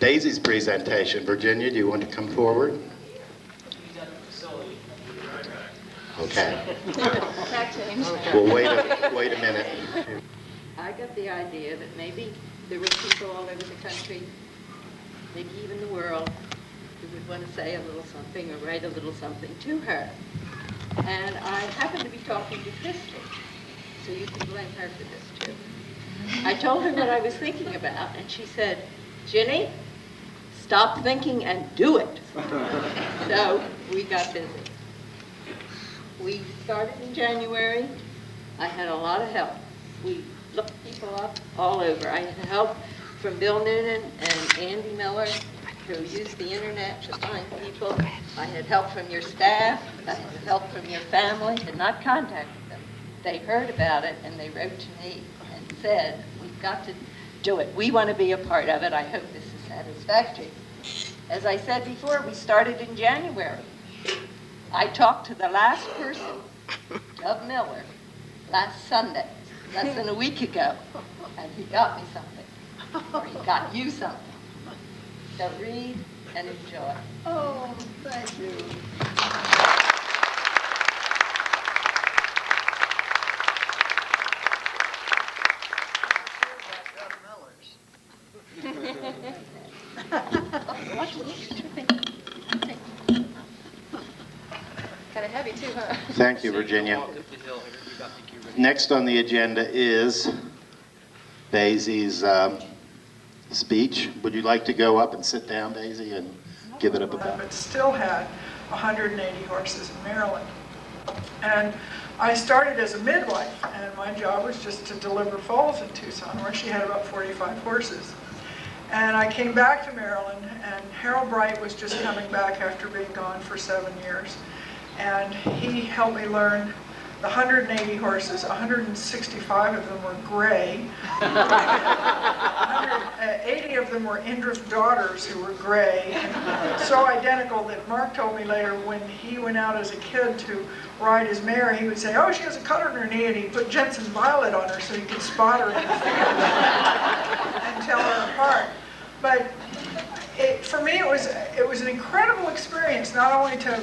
Bazy's presentation. Virginia, do you want to come forward? Okay. Well, wait a minute. I got the idea that maybe there were people all over the country, maybe even the world, who would want to say a little something or write a little something to her. And I happened to be talking to Crystal, so you can blame her for this too. I told her what I was thinking about, and she said, "Ginny, stop thinking and do it." So we got busy. We started in January. I had a lot of help. We looked people up all over. I had help from Bill Noonan and Andy Miller, who used the internet to find people. I had help from your staff. I had help from your family. Had not contacted them. They heard about it and they wrote to me and said, "We've got to do it. We want to be a part of it. I hope this is satisfactory." As I said before, we started in January. I talked to the last person, Doug Miller, last Sunday, less than a week ago, and he got me something, or he got you something. So read and enjoy. Oh, thank you. Kind of heavy too, huh? Thank you, Virginia. Next on the agenda is Bazy's speech. Would you like to go up and sit down, Bazy, and give it up about? But still had 180 horses in Maryland. And I started as a midwife, and my job was just to deliver foals in Tucson, where she had about 45 horses. And I came back to Maryland, and Harold Bright was just coming back after being gone for 7 years. And he helped me learn the 180 horses. 165 of them were gray. 80 of them were Indrift daughters who were gray, and so identical that Mark told me later when he went out as a kid to ride his mare, he would say, "Oh, she has a cut on her knee," and he'd put Jensen Violet on her so he could spot her in the field and tell her apart. But for me, it was an incredible experience, not only to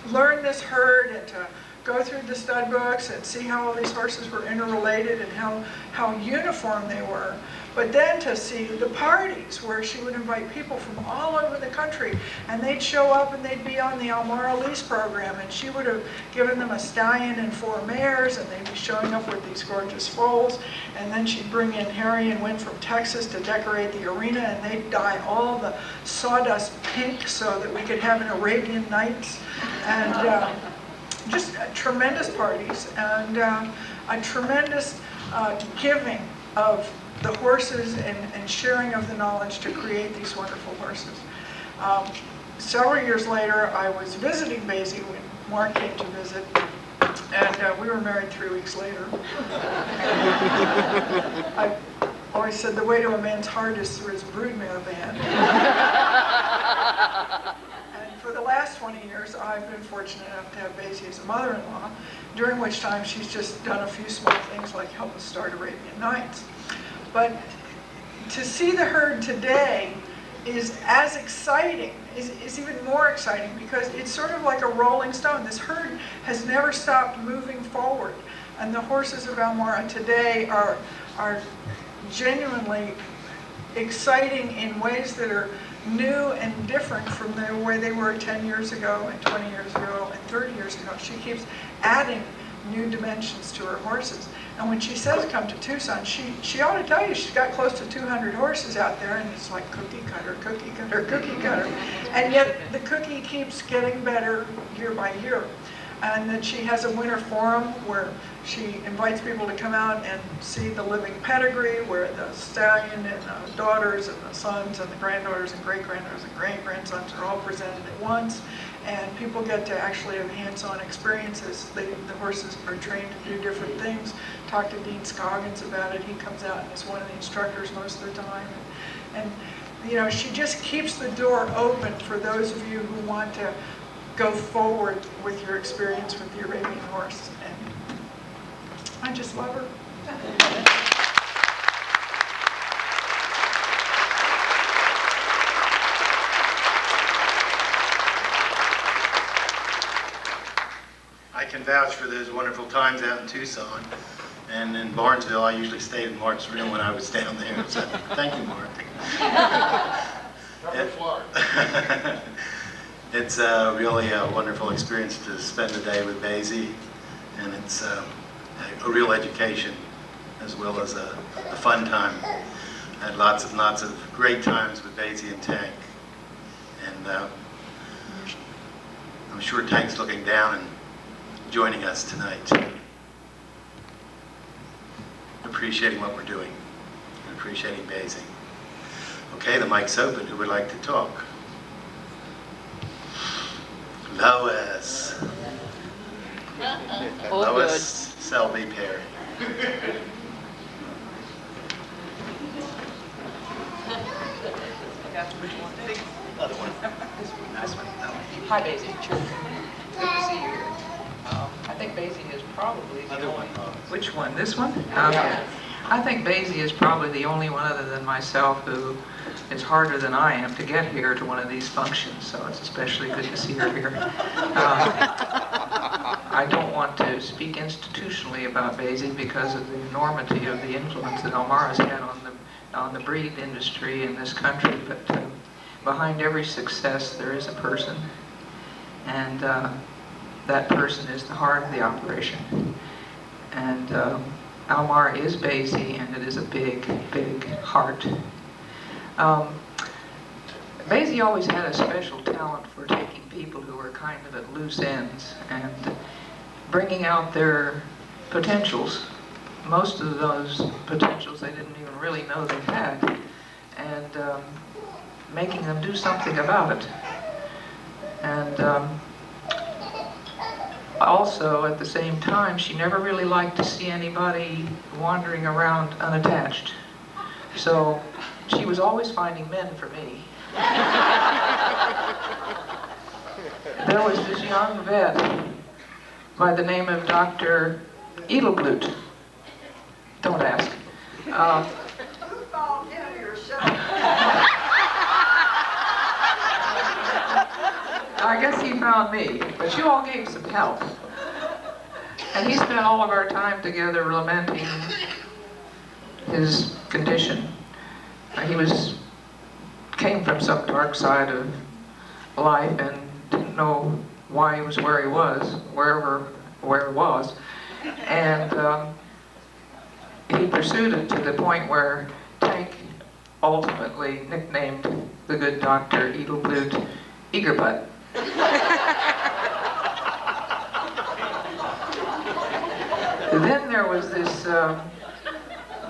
learn this herd and to go through the stud books and see how all these horses were interrelated and how uniform they were, but then to see the parties where she would invite people from all over the country, and they'd show up and they'd be on the Almara lease program, and she would have given them a stallion and 4 mares, and they'd be showing up with these gorgeous foals, and then she'd bring in Harry and Wynn from Texas to decorate the arena, and they'd dye all the sawdust pink so that we could have an Arabian Nights, and just tremendous parties, and a tremendous giving of the horses and sharing of the knowledge to create these wonderful horses. Several years later, I was visiting Bazy when Mark came to visit, and we were married 3 weeks later. I always said the way to a man's heart is through his broodmare band. For the last 20 years, I've been fortunate enough to have Bazy as a mother-in-law, during which time she's just done a few small things like help us start Arabian Nights. But to see the herd today is as exciting, is even more exciting, because it's sort of like a rolling stone. This herd has never stopped moving forward, and the horses of Almara today are genuinely exciting in ways that are new and different from the way they were 10 years ago and 20 years ago and 30 years ago. She keeps adding new dimensions to her horses. And when she says come to Tucson, she ought to tell you she's got close to 200 horses out there, and it's like cookie cutter, cookie cutter, cookie cutter. And yet the cookie keeps getting better year by year. And that she has a winter forum where she invites people to come out and see the living pedigree, where the stallion and the daughters and the sons and the granddaughters and great-granddaughters and great-grandsons are all presented at once. And people get to actually have hands-on experiences. The horses are trained to do different things. Talk to Dean Scoggins about it. He comes out and is one of the instructors most of the time. And you know, she just keeps the door open for those of you who want to go forward with your experience with the Arabian horse. And I just love her. can vouch for those wonderful times out in Tucson. And in Barnesville, I usually stayed in Mark's room when I was down there. So thank you, Mark. It's really a wonderful experience to spend the day with Bazy, and it's a real education as well as a fun time. I had lots of great times with Bazy and Tank, and I'm sure Tank's looking down and joining us tonight, appreciating what we're doing, and appreciating Bazy. Okay, the mic's open. Who would like to talk? Lois. Lois Selby Perry. Other one. Nice one. Hi, Bazy. Good to see you here. I think Bazy is probably the Other only... one. Which one? This one? Okay. I think Bazy is probably the only one other than myself who is harder than I am to get here to one of these functions, so it's especially good to see her here. I don't want to speak institutionally about Bazy because of the enormity of the influence that Elmara's had on the breed industry in this country, but behind every success there is a person, and that person is the heart of the operation. And Elmara is Bazy, and it is a big, big heart. Bazy always had a special talent for taking people who were kind of at loose ends and bringing out their potentials. Most of those potentials they didn't even really know they had, and making them do something about it. And also, at the same time, she never really liked to see anybody wandering around unattached. So she was always finding men for me. There was this young vet by the name of Dr. Edelblut. Don't ask. Who found him yourself? I guess he found me, but you all gave some help. And he spent all of our time together lamenting his condition. He came from some dark side of life and didn't know why he was where he was, where he was. And he pursued it to the point where Tank ultimately nicknamed the good Dr. Edelblut Eagerbutt. Then there was this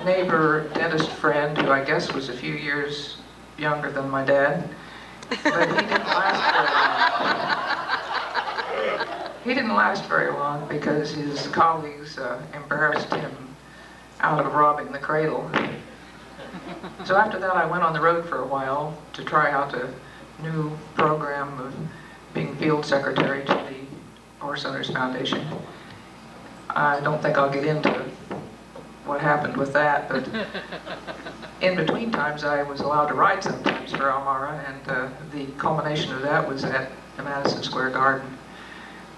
neighbor dentist friend who I guess was a few years younger than my dad, but he didn't last very long. He didn't last very long because his colleagues embarrassed him out of robbing the cradle. So after that I went on the road for a while to try out a new program of being field secretary to the Horse Owners Foundation. I don't think I'll get into what happened with that, but in between times I was allowed to ride sometimes for Elmara, and the culmination of that was at the Madison Square Garden.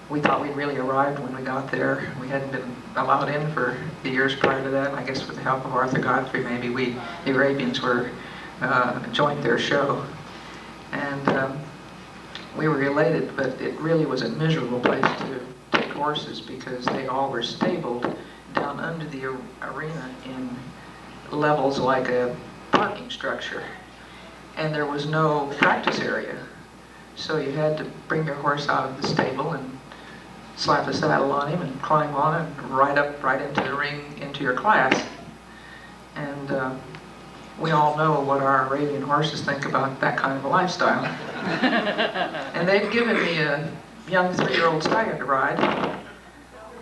We thought we'd really arrived when we got there. We hadn't been allowed in for the years prior to that, and I guess with the help of Arthur Godfrey, maybe the Arabians joined their show. And we were elated, but it really was a miserable place to take horses because they all were stabled down under the arena in levels like a parking structure. And there was no practice area. So you had to bring your horse out of the stable and slap a saddle on him and climb on it and ride up right into the ring into your class. And we all know what our Arabian horses think about that kind of a lifestyle. And they'd given me a young 3-year-old stallion to ride.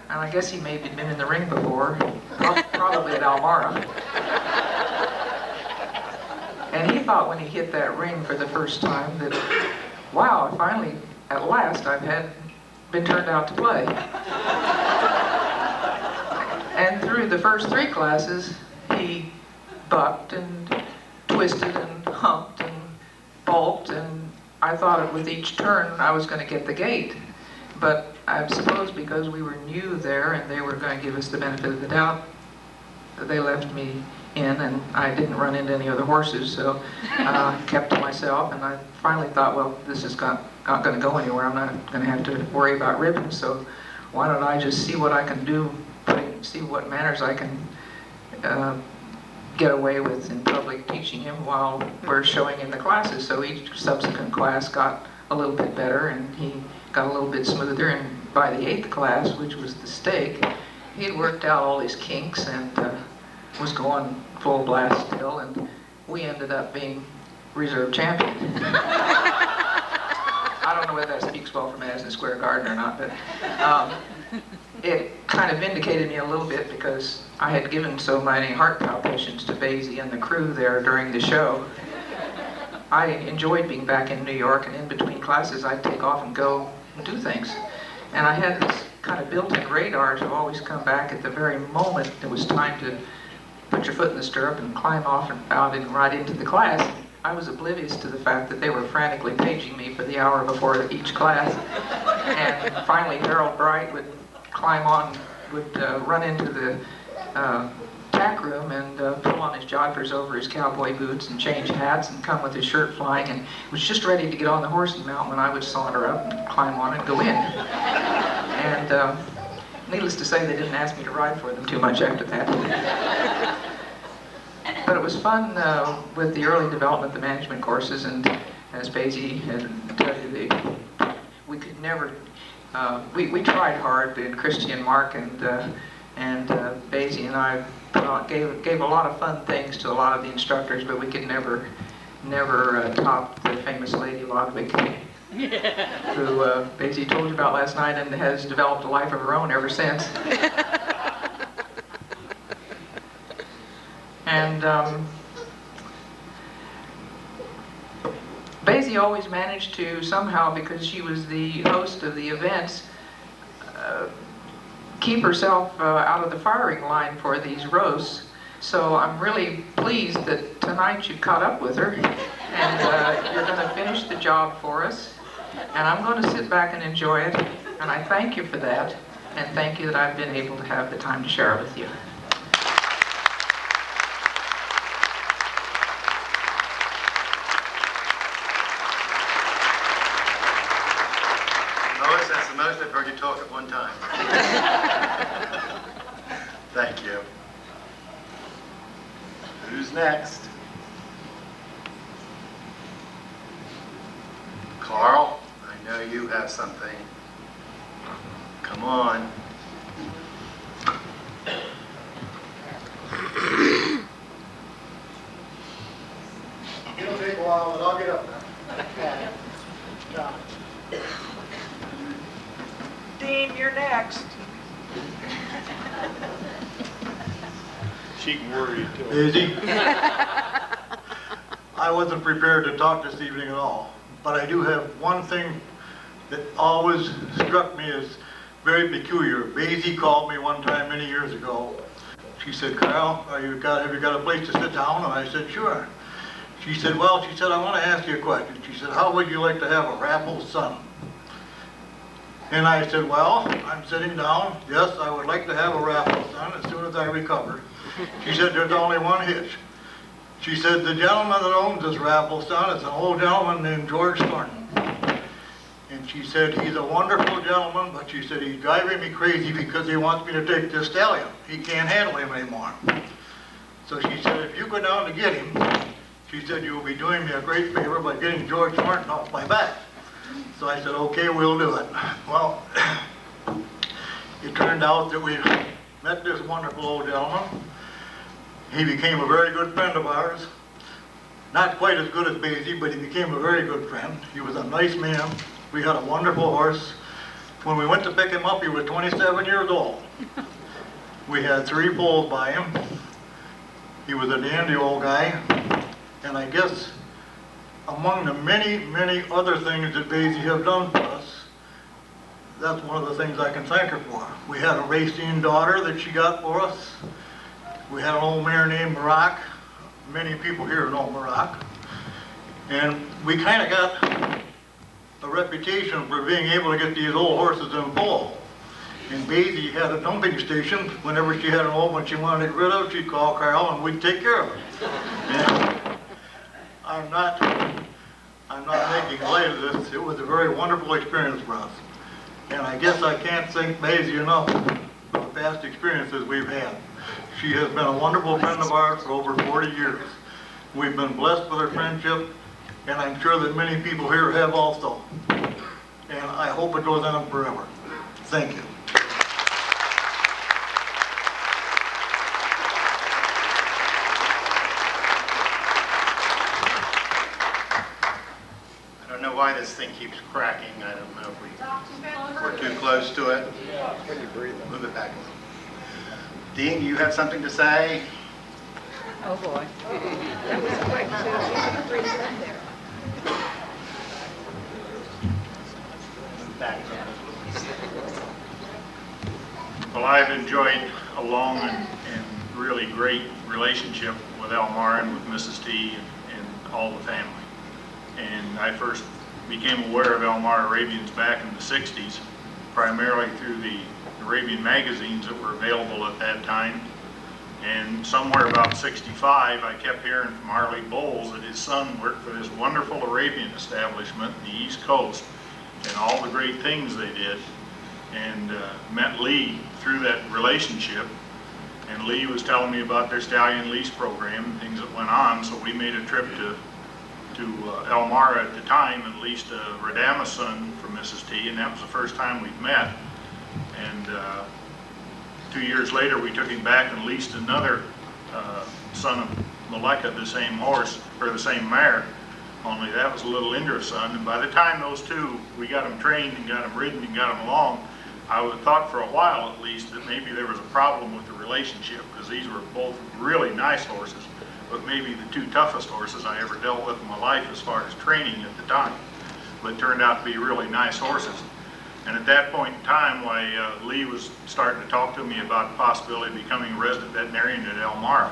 And I guess he maybe had been in the ring before, probably at Elmara. And he thought when he hit that ring for the first time that, wow, finally, at last, I've been turned out to play. And through the first 3 classes, he bucked and twisted and humped and bulked, and I thought with each turn I was going to get the gait. But I suppose because we were new there and they were going to give us the benefit of the doubt, they left me in, and I didn't run into any other horses, so I kept to myself. And I finally thought, well, this is not going to go anywhere. I'm not going to have to worry about ribbons, so why don't I just see what I can do, see what manners I can get away with in public teaching him while we're showing in the classes. So each subsequent class got a little bit better, and he got a little bit smoother, and by the 8th class, which was the stake, he had worked out all his kinks and was going full blast still, and we ended up being reserve champion. I don't know whether that speaks well for Madison Square Garden or not, but it kind of vindicated me a little bit because I had given so many heart palpitations to Bazy and the crew there during the show. I enjoyed being back in New York, and in between classes I'd take off and go and do things. And I had this kind of built-in radar to always come back at the very moment it was time to put your foot in the stirrup and climb off and out and right into the class. I was oblivious to the fact that they were frantically paging me for the hour before each class. And finally Harold Bright would climb on, would run into the tack room and pull on his joggers over his cowboy boots and change hats and come with his shirt flying, and was just ready to get on the horse and mount when I would saunter up and climb on and go in. And needless to say, they didn't ask me to ride for them too much after that. But it was fun with the early development, the management courses, and as Bazy had told you, we could never, we tried hard, and Christy and Mark and Bazy and I gave a lot of fun things to a lot of the instructors, but we could never top the famous Lady Lodwick, who Bazy told you about last night and has developed a life of her own ever since. And Bazy always managed to somehow, because she was the host of the events, keep herself out of the firing line for these roasts. So I'm really pleased that tonight you caught up with her, and you're going to finish the job for us. And I'm going to sit back and enjoy it, and I thank you for that, and thank you that I've been able to have the time to share it with you. Lois, that's the most I've heard you talk at one time. Thank you. Who's next? Carl, I know you have something. Come on. It'll take a while, but I'll get up there. Dean, you're next. She can worry too. Bazy, I wasn't prepared to talk this evening at all, but I do have one thing that always struck me as very peculiar. Bazy called me one time many years ago. She said, "Carl, have you got a place to sit down?" And I said, "Sure." She said, "Well," she said, "I want to ask you a question." She said, "How would you like to have a raffle son?" And I said, "Well, I'm sitting down. Yes, I would like to have a raffle son as soon as I recover." She said, "There's only one hitch." She said, "The gentleman that owns this raffle son is an old gentleman named George Thornton." And she said, "He's a wonderful gentleman, but she said, he's driving me crazy because he wants me to take this stallion. He can't handle him anymore." So she said, "If you go down to get him," she said, "you'll be doing me a great favor by getting George Thornton off my back." So I said, "Okay, we'll do it." Well, it turned out that we met this wonderful old gentleman. He became a very good friend of ours. Not quite as good as Bazy, but he became a very good friend. He was a nice man. We had a wonderful horse. When we went to pick him up, he was 27 years old. We had 3 foals by him. He was a dandy old guy. And I guess among the many, many other things that Bazy have done for us, that's one of the things I can thank her for. We had a racing daughter that she got for us. We had an old mare named Marak. Many people here know Marak. And we kind of got a a reputation for being able to get these old horses in pull. And Bazy had a dumping station. Whenever she had an old one she wanted to get rid of, she'd call Carl and we'd take care of it. And I'm not making light of this. It was a very wonderful experience for us. And I guess I can't thank Bazy enough for the past experiences we've had. She has been a wonderful friend of ours for over 40 years. We've been blessed with her friendship, and I'm sure that many people here have also. And I hope it goes on forever. Thank you. I don't know why this thing keeps cracking. I don't know if we're too close to it. Move it back. Dean, you have something to say? Oh, boy. That was quick, so you can freeze up there. Back. Well, I've enjoyed a long and really great relationship with Elmar and with Mrs. T and all the family. And I first became aware of Elmar Arabians back in the 60s, primarily through the Arabian magazines that were available at that time. And somewhere about 65, I kept hearing from Harley Bowles that his son worked for this wonderful Arabian establishment in the East Coast and all the great things they did. And met Lee through that relationship. And Lee was telling me about their stallion lease program and things that went on, so we made a trip to Elmar at the time and leased a Radama son for Mrs. T, and that was the first time we'd met. And 2 years later, we took him back and leased another son of Maleka, the same horse, or the same mare, only that was a little Indra son. And by the time those two, we got them trained and got them ridden and got them along, I would thought for a while at least that maybe there was a problem with the relationship, because these were both really nice horses, but maybe the two toughest horses I ever dealt with in my life as far as training at the time. But it turned out to be really nice horses. And at that point in time, Lee was starting to talk to me about the possibility of becoming a resident veterinarian at Elmira.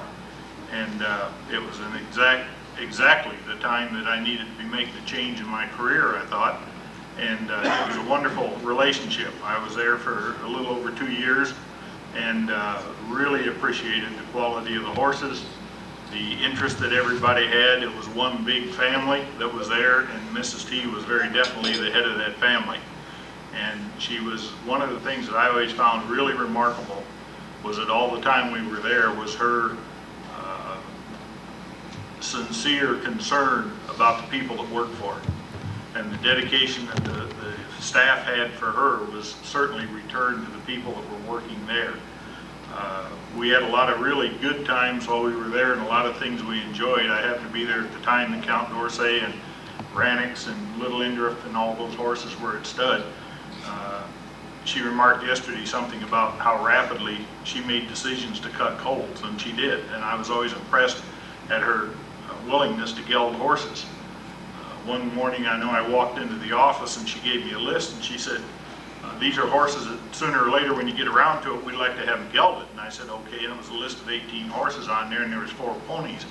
And it was exactly the time that I needed to be making the change in my career, I thought. And it was a wonderful relationship. I was there for a little over 2 years and really appreciated the quality of the horses, the interest that everybody had. It was one big family that was there, and Mrs. T was very definitely the head of that family. And she was, one of the things that I always found really remarkable was that all the time we were there was her sincere concern about the people that worked for her. And the dedication that the staff had for her was certainly returned to the people that were working there. We had a lot of really good times while we were there and a lot of things we enjoyed. I happened to be there at the time that Count d'Orsay and Ranix and Little Indrift and all those horses were at stud. She remarked yesterday something about how rapidly she made decisions to cut colts, and she did. And I was always impressed at her willingness to geld horses. One morning I know I walked into the office and she gave me a list and she said, these are horses that sooner or later when you get around to it, we'd like to have them gelded. And I said, okay, and it was a list of 18 horses on there, and there was 4 ponies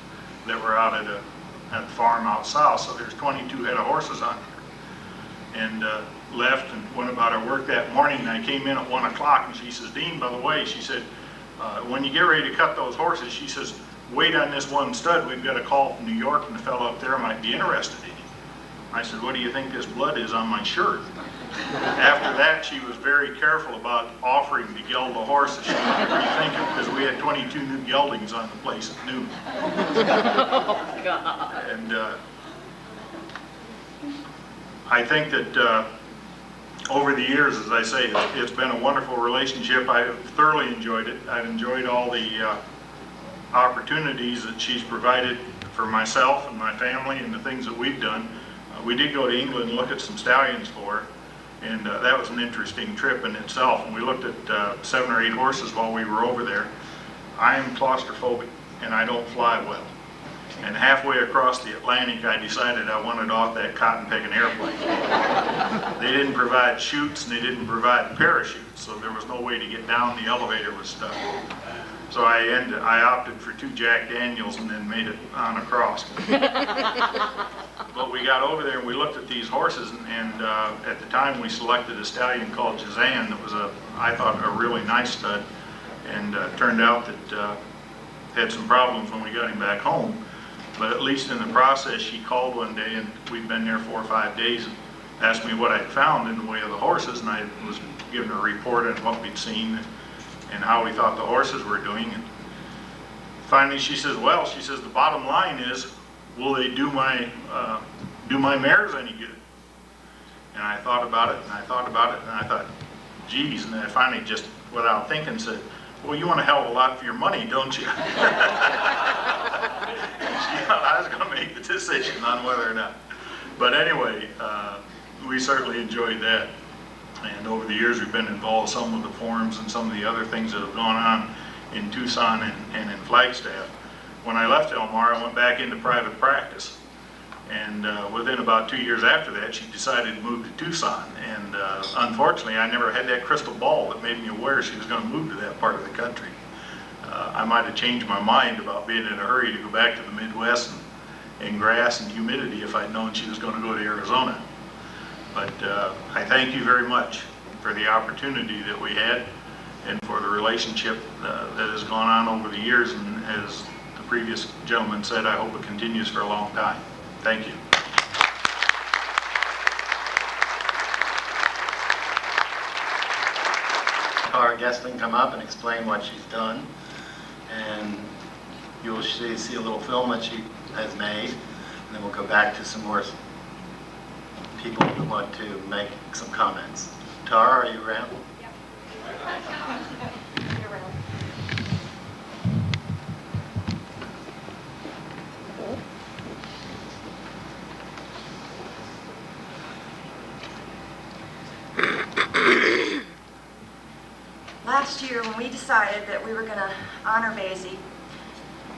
that were out at a farm out south, so there's 22 head of horses on there. And left and went about her work that morning, and I came in at 1 o'clock and she says, Dean, by the way, she said, when you get ready to cut those horses, she says, wait on this one stud, we've got a call from New York and the fellow up there might be interested in you. I said, what do you think this blood is on my shirt? After that, she was very careful about offering to geld the horses. She wanted to rethink it because we had 22 new geldings on the place at noon. Oh, God. And I think that over the years, as I say, it's been a wonderful relationship. I've thoroughly enjoyed it. I've enjoyed all the opportunities that she's provided for myself and my family and the things that we've done. We did go to England and look at some stallions for her, and that was an interesting trip in itself. And we looked at 7 or 8 horses while we were over there. I am claustrophobic, and I don't fly well. And halfway across the Atlantic, I decided I wanted off that cotton-picking airplane. They didn't provide chutes, and they didn't provide parachutes, so there was no way to get down. The elevator was stuck. So I opted for 2 Jack Daniels and then made it on a cross. But we got over there and we looked at these horses, and at the time we selected a stallion called Jazan that was I thought a really nice stud, and turned out that had some problems when we got him back home. But at least in the process, she called one day, and we'd been there 4 or 5 days, and asked me what I'd found in the way of the horses, and I was giving her a report on what we'd seen and how we thought the horses were doing. And finally she says, well, she says, the bottom line is, will they do my mares any good? And I thought about it, and I thought about it, and I thought, geez, and I finally just, without thinking, said, well, you want a hell of a lot for your money, don't you? I was going to make the decision on whether or not. But anyway, we certainly enjoyed that. And over the years, we've been involved some with the forums and some of the other things that have gone on in Tucson and in Flagstaff. When I left Elmar, I went back into private practice. And within about 2 years after that, she decided to move to Tucson. And unfortunately, I never had that crystal ball that made me aware she was going to move to that part of the country. I might have changed my mind about being in a hurry to go back to the Midwest and grass and humidity if I'd known she was going to go to Arizona. But I thank you very much for the opportunity that we had and for the relationship that has gone on over the years. And as the previous gentleman said, I hope it continues for a long time. Thank you. Our guest can come up and explain what she's done, and you'll see a little film that she has made, and then we'll go back to some more people who want to make some comments. Tara, are you around? Yep. Last year, when we decided that we were going to honor Bazy,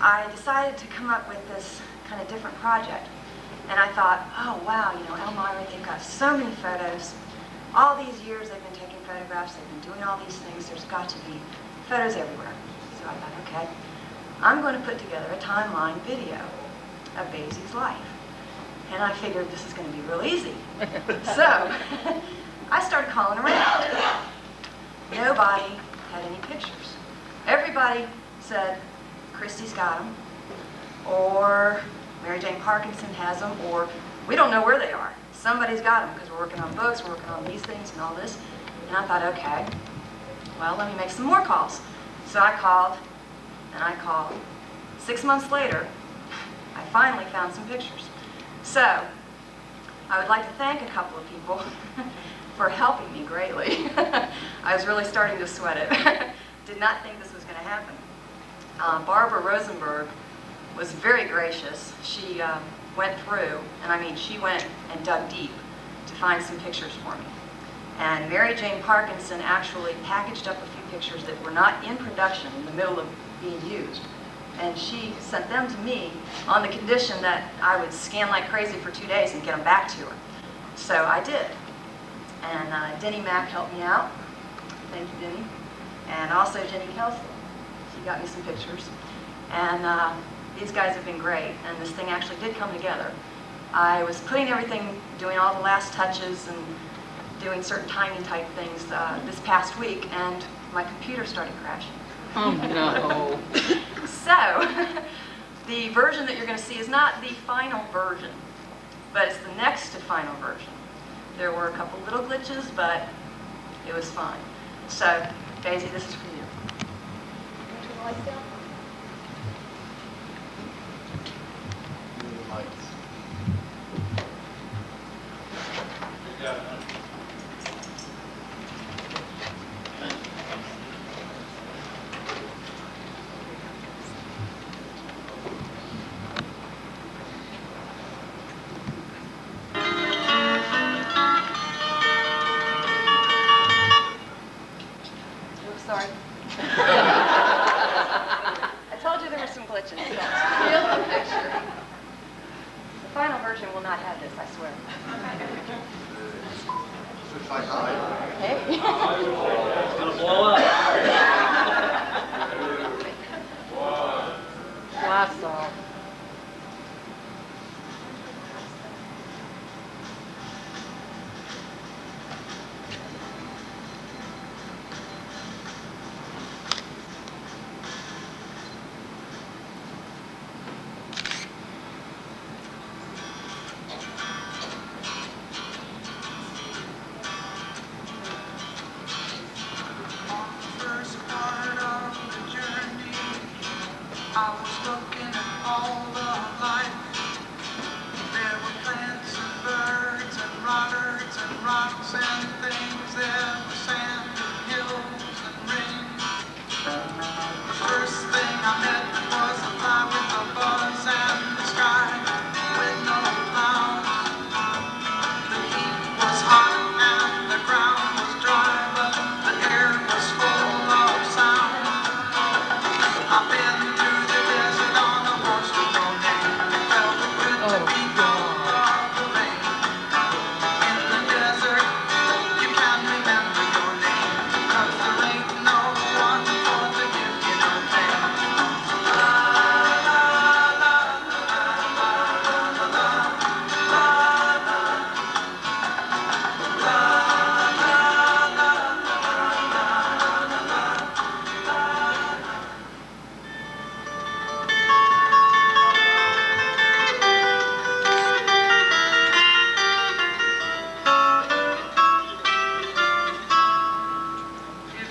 I decided to come up with this kind of different project. And I thought, oh wow, Elmira, they've got so many photos. All these years they've been taking photographs, they've been doing all these things, there's got to be photos everywhere. So I thought, okay, I'm going to put together a timeline video of Bazy's life. And I figured this is going to be real easy. So I started calling around. Nobody had any pictures. Everybody said, Christy's got them, or Mary Jane Parkinson has them, or we don't know where they are. Somebody's got them because we're working on books, we're working on these things and all this. And I thought, okay, well, let me make some more calls. So I called, and I called. 6 months later, I finally found some pictures. So I would like to thank a couple of people for helping me greatly. I was really starting to sweat it. Did not think this was going to happen. Barbara Rosenberg was very gracious. She went through, and I mean, she went and dug deep to find some pictures for me. And Mary Jane Parkinson actually packaged up a few pictures that were not in production in the middle of being used. And she sent them to me on the condition that I would scan like crazy for 2 days and get them back to her. So I did. And Denny Mack helped me out. Thank you, Denny. And also Jenny Kelsley. She got me some pictures. And these guys have been great, and this thing actually did come together. I was putting everything, doing all the last touches and doing certain timing type things this past week, and my computer started crashing. Oh no. So, the version that you're going to see is not the final version, but it's the next to final version. There were a couple little glitches, but it was fine. So, Bazy, this is for you. Turn the lights down. Oops, sorry.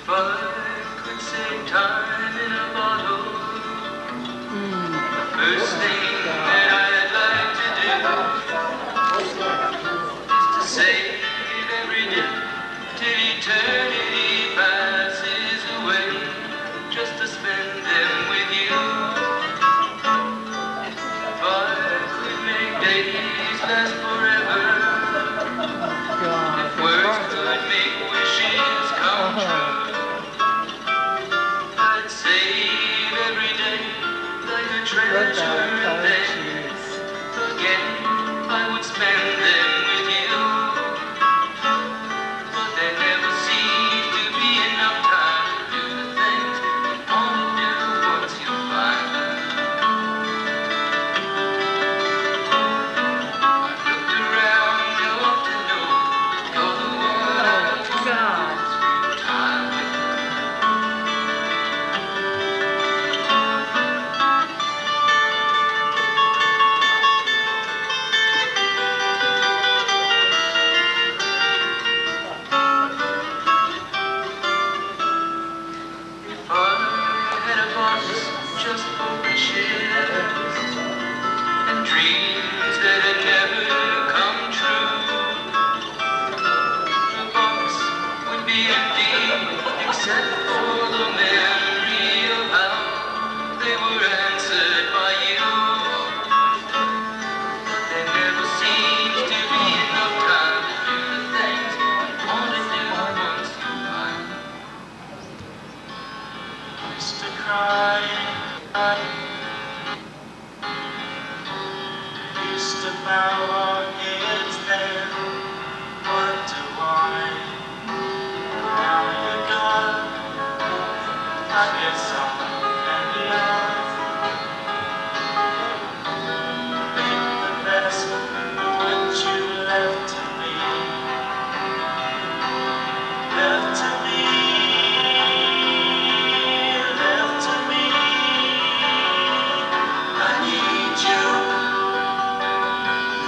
I could save time in a bottle, the first thing that I'd like to do is to save every day till eternity passes away, just to spend them with you. If I could make days last forever, if words could make wishes come true, I'd save every day like a treasure, and then again I would spend them with you. But there never seems to be enough time to do the things you want to do once you find them. I've looked around enough to know you're the one I want to spend time with. If I had a box just for wishes and dreams that had never come true, the box would be empty except for the memory of how they were answered by you. But there never seems to be enough time to do the things you want to do once you find them. Used to cry, used to bow our heads then, wonder why. Now you're gone, I guess I'll end love. Make the best of what you left to me, left to me, left to me. I need you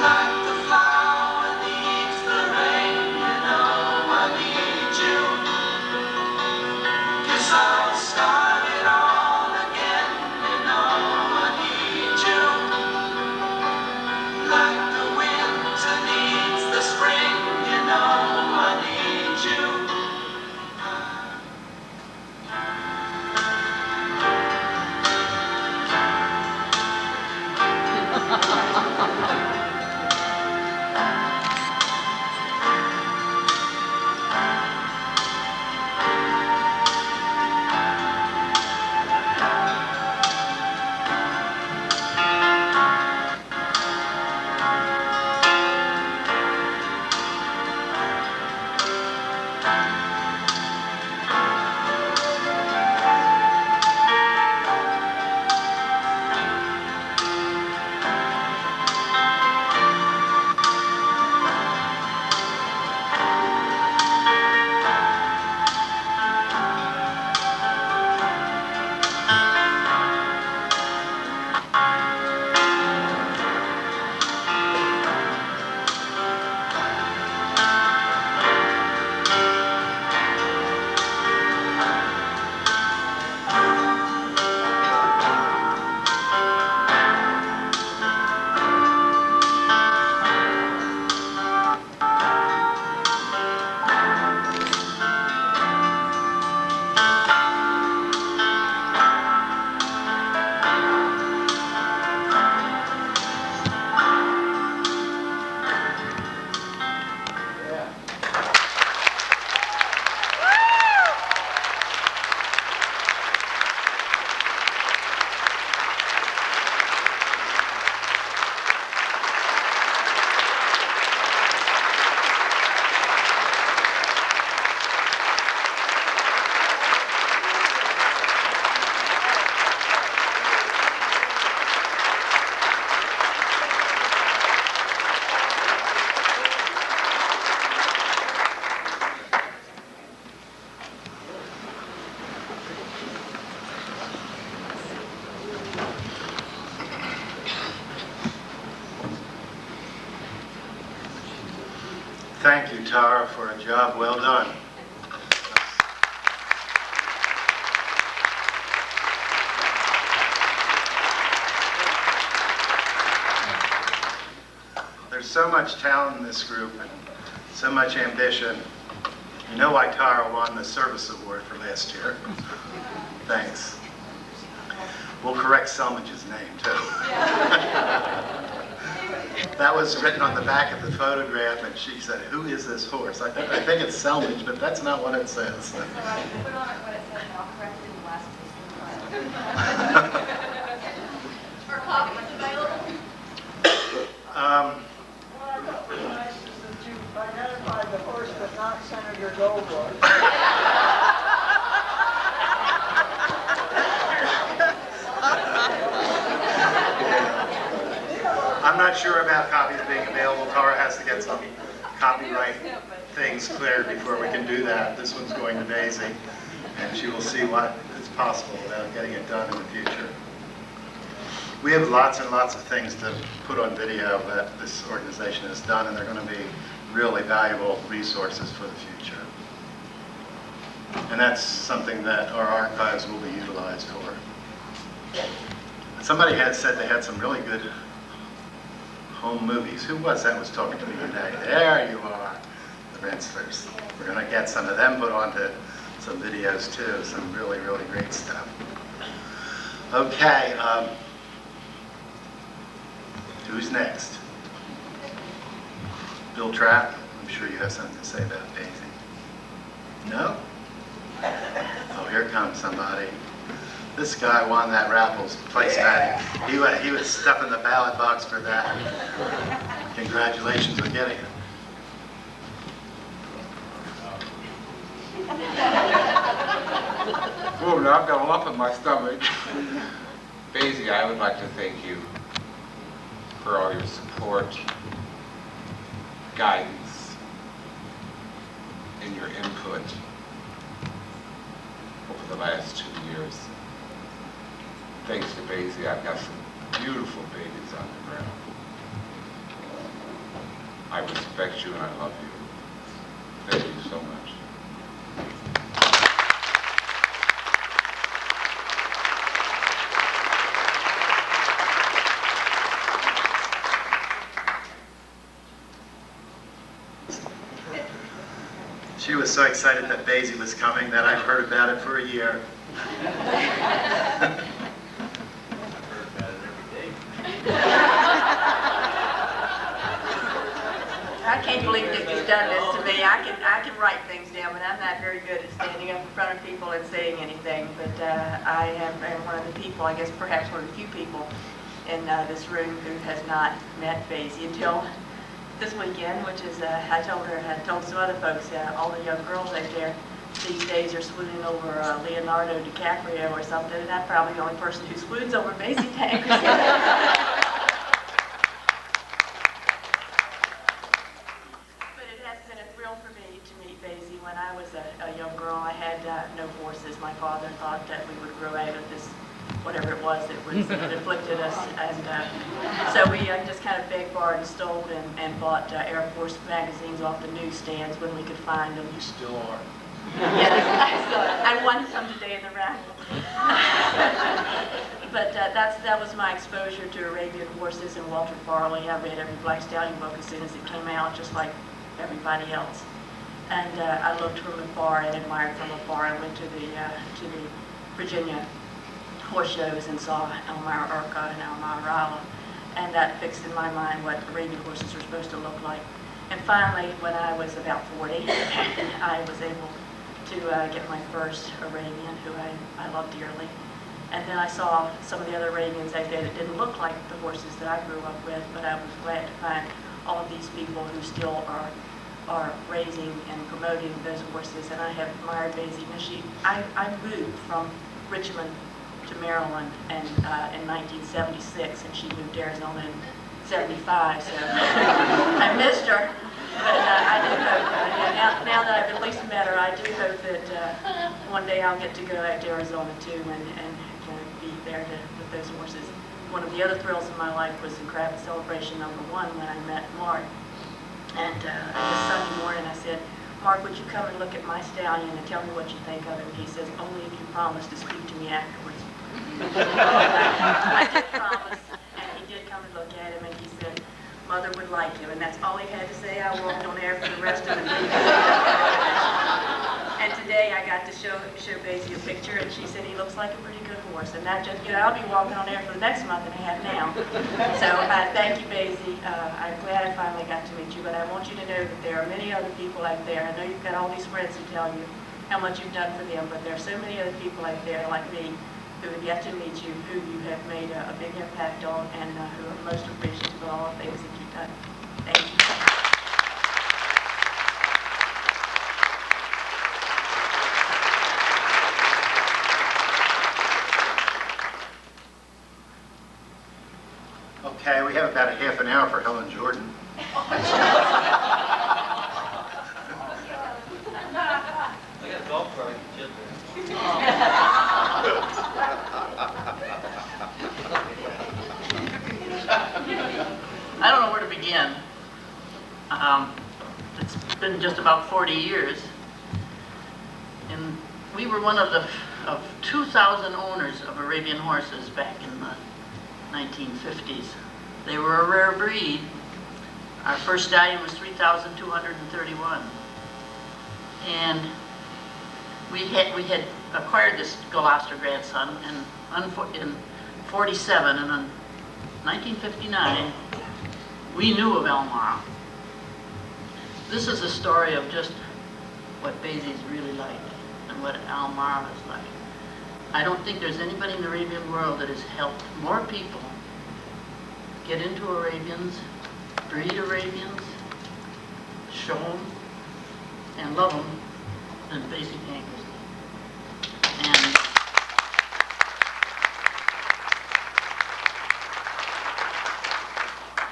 like the flower needs the rain, you know. I need you, 'cause I'll start it all again, you know. I need you like the winter needs the spring, you know. I need you. Thank you, Tara, for a job well done. so much talent in this group and so much ambition. You know why Tara won the service award for last year. Thanks. We'll correct Selmage's name too. That was written on the back of the photograph, and she said, "Who is this horse?" I think it's Selmage, but that's not what it says. So I put on it what it says, and I'll correct it in the last piece. Are copies available? What I thought was nice is that you identified the horse, but not Senator Goldwater. I'm not sure about copies being available. Tara has to get some copyright things cleared before we can do that. This one's going to Bazy, and she will see what is possible about getting it done in the future. We have lots and lots of things to put on video that this organization has done, and they're going to be really valuable resources for the future. And that's something that our archives will be utilized for. Somebody had said they had some really good home movies. Who was that was talking to me today? There you are, the Rinslers. We're going to get some of them put onto some videos too, some really, really great stuff. Okay, who's next? Bill Trapp, I'm sure you have something to say about Bazy. No? Oh, here comes somebody. This guy won that Raffles placematic. He was stuffing the ballot box for that. Congratulations on getting it. Oh, now I've got a lump in my stomach. Bazy, I would like to thank you for all your support, guidance, and your input over the last 2 years. Thanks to Bazy, I've got some beautiful babies on the ground. I respect you and I love you. Thank you so much. She was so excited that Bazy was coming that I've heard about it for a year. I can't believe that you've done this to me. I can write things down, but I'm not very good at standing up in front of people and saying anything. But I am one of the people, I guess perhaps one of the few people in this room who has not met Bazy until this weekend, which is, I told some other folks, all the young girls out there these days are swooning over Leonardo DiCaprio or something, and I'm probably the only person who swoons over Bazy Tankersley. When I was a young girl, I had no horses. My father thought that we would grow out of this, whatever it was that afflicted us. And so we just kind of begged, borrowed, and stole and bought Air Force magazines off the newsstands when we could find them. You still are. Yes, I won some today in the raffle. But that was my exposure to Arabian horses and Walter Farley. I read every Black Stallion book as soon as it came out, just like everybody else. And I looked from afar and admired from afar. I went to the Virginia horse shows and saw Elmira Urca and Elmira Rala, and that fixed in my mind what Arabian horses are supposed to look like. And finally, when I was about 40, I was able to get my first Arabian, who I love dearly. And then I saw some of the other Arabians out there that didn't look like the horses that I grew up with, but I was glad to find all of these people who still are raising and promoting those horses, and I have admired Bazy. I moved from Richmond to Maryland and in 1976, and she moved to Arizona in 75, so I missed her. But I do hope, now that I've at least met her, I do hope that one day I'll get to go out to Arizona too and be there with those horses. One of the other thrills of my life was in Craft Celebration #1 when I met Mark. And this Sunday morning I said, "Mark, would you come and look at my stallion and tell me what you think of him?" He says, "Only if you promise to speak to me afterwards." I did promise, and he did come and look at him, and he said, Mother would like you. And that's all he had to say. I walked on air for the rest of the meeting. And today I got to show Bazy a picture, and she said he looks like a pretty good horse. And that just, I'll be walking on air for the next month and a half now. So thank you, Bazy. I'm glad I finally got to meet you, but I want you to know that there are many other people out there. I know you've got all these friends who tell you how much you've done for them, but there are so many other people out there like me who have yet to meet you, who you have made a big impact on, and who are most appreciative of all the things that you've done. Thank you. Okay, we have about a half an hour for Helen Jordan. I got a golf cart. I don't know where to begin. It's been just about 40 years. And we were one of 2,000 owners of Arabian horses back in the 1950s. They were a rare breed. Our first stallion was 3,231. And we had acquired this Gloucester grandson in 47, and in 1959, we knew of Elmira. This is a story of just what Bazy's really like and what Elmira is like. I don't think there's anybody in the Arabian world that has helped more people get into Arabians, breed Arabians, show them, and love them than Bazy Tankersley. And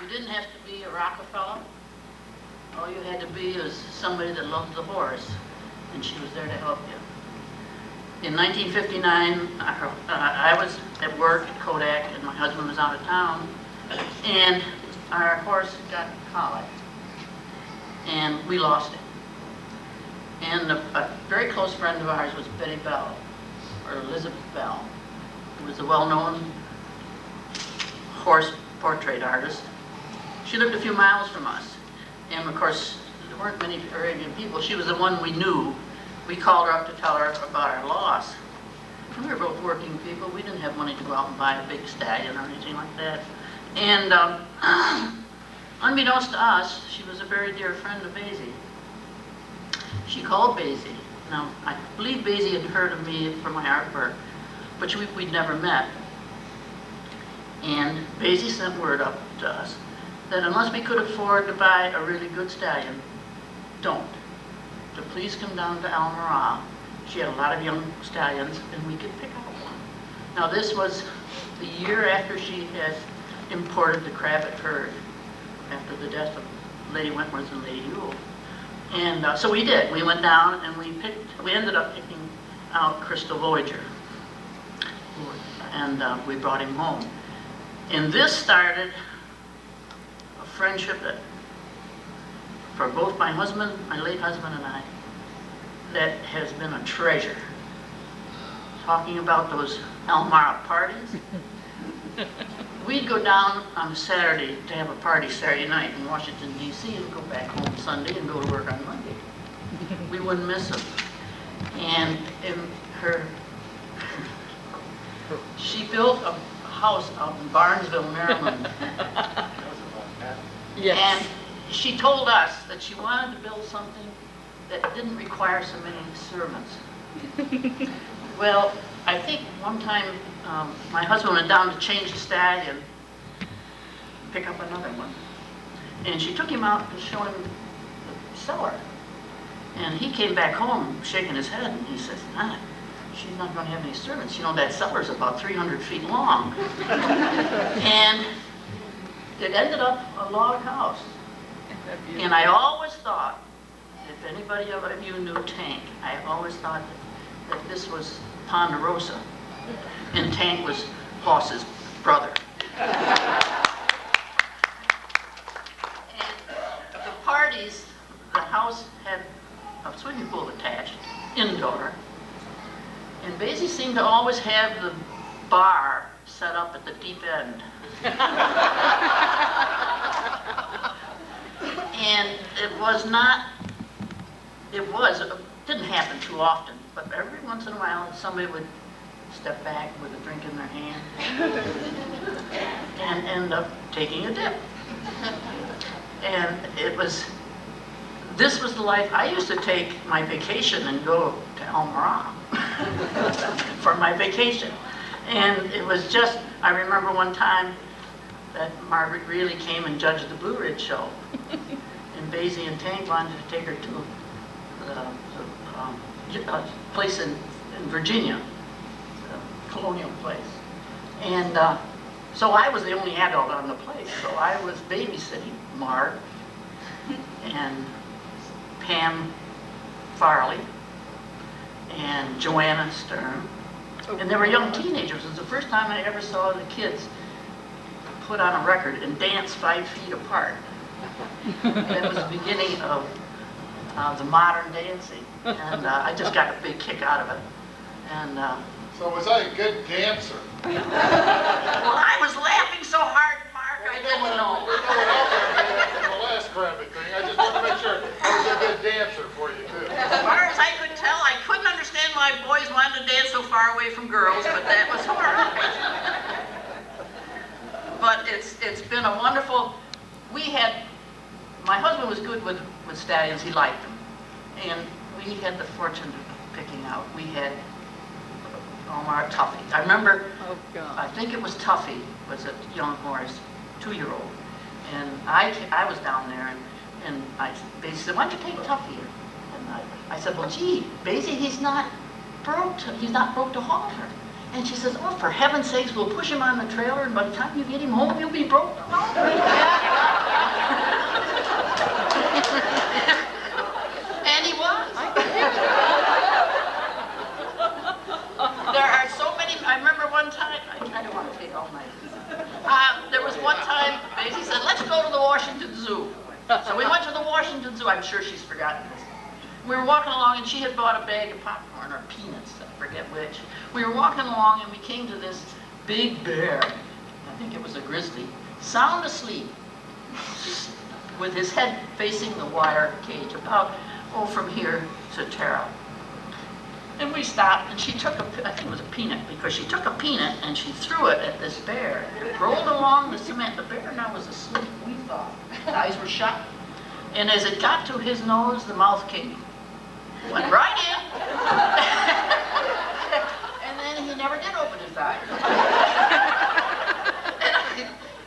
you didn't have to be a Rockefeller. All you had to be is somebody that loved the horse, and she was there to help you. In 1959, I was at work at Kodak, and my husband was out of town, and our horse got colic, and we lost it. And a very close friend of ours was Betty Bell, or Elizabeth Bell, who was a well-known horse portrait artist. She lived a few miles from us, and of course, there weren't many Arabian people. She was the one we knew. We called her up to tell her about our loss. And we were both working people. We didn't have money to go out and buy a big stallion or anything like that. And unbeknownst to us, she was a very dear friend of Bazy. She called Bazy. Now, I believe Bazy had heard of me from my artwork, but we'd never met. And Bazy sent word up to us that unless we could afford to buy a really good stallion, don't. To please come down to Elmira. She had a lot of young stallions, and we could pick out one. Now, this was the year after she had imported the Crabbit herd after the death of Lady Wentworth and Lady Ewell. And so we did. We went down and we ended up picking out Crystal Voyager. And we brought him home. And this started a friendship that, for both my husband, my late husband and I, that has been a treasure. Talking about those Elmira parties. We'd go down on Saturday to have a party Saturday night in Washington, D.C. and go back home Sunday and go to work on Monday. We wouldn't miss them. And she built a house out in Barnesville, Maryland. Yes. And she told us that she wanted to build something that didn't require so many servants. Well, I think one time my husband went down to change the stallion, pick up another one. And she took him out to show him the cellar. And he came back home shaking his head, and he says, she's not going to have any servants. You know, that cellar's about 300 feet long. And it ended up a log house. And I always thought, if anybody of you knew Tank, I always thought that this was Ponderosa, and Tank was Hoss's brother. And the parties, the house had a swimming pool attached, indoor, and Bazy seemed to always have the bar set up at the deep end. And it didn't happen too often, but every once in a while somebody would step back with a drink in their hand and end up taking a dip. And this was the life. I used to take my vacation and go to Elmira for my vacation. And it was just, I remember one time that Margaret really came and judged the Blue Ridge show. And Bazy and Tank wanted to take her to a place in Virginia, a colonial place. And so I was the only adult on the place, so I was babysitting Mark and Pam Farley and Joanna Stern. And they were young teenagers. It was the first time I ever saw the kids put on a record and dance 5 feet apart. That was the beginning of the modern dancing, and I just got a big kick out of it. And so was I a good dancer? well, I was laughing so hard, Mark, I didn't know. We know what else I did in the last Krabby thing. I just want to make sure I was a good dancer for you, too. As far as I could tell, I couldn't understand why boys wanted to dance so far away from girls, but that was all right. But it's been a wonderful, my husband was good with stallions, he liked them. And we had the fortune of picking out. We had Omar Tuffy. I remember, I think it was Tuffy, was a young horse, 2-year-old. And I was down there, and Bazy said, why don't you take Tuffy here? And I said, well, gee, Bazy, he's not broke to halter. And she says, oh, for heaven's sakes, we'll push him on the trailer, and by the time you get him home, he'll be broke to halter. And he was. There are so many, I remember one time, I don't want to take all night. There was one time, Bazy said, let's go to the Washington Zoo. So we went to the Washington Zoo. I'm sure she's forgotten this. We were walking along, and she had bought a bag of popcorn or peanuts, I forget which. We were walking along, and we came to this big bear. I think it was a grizzly, sound asleep, with his head facing the wire cage, about, from here to Tara. And we stopped, and she took I think it was a peanut, because she took a peanut and she threw it at this bear. It rolled along the cement. The bear now was asleep, we thought. His eyes were shut. And as it got to his nose, the mouth came. Went right in. And then he never did open his eyes.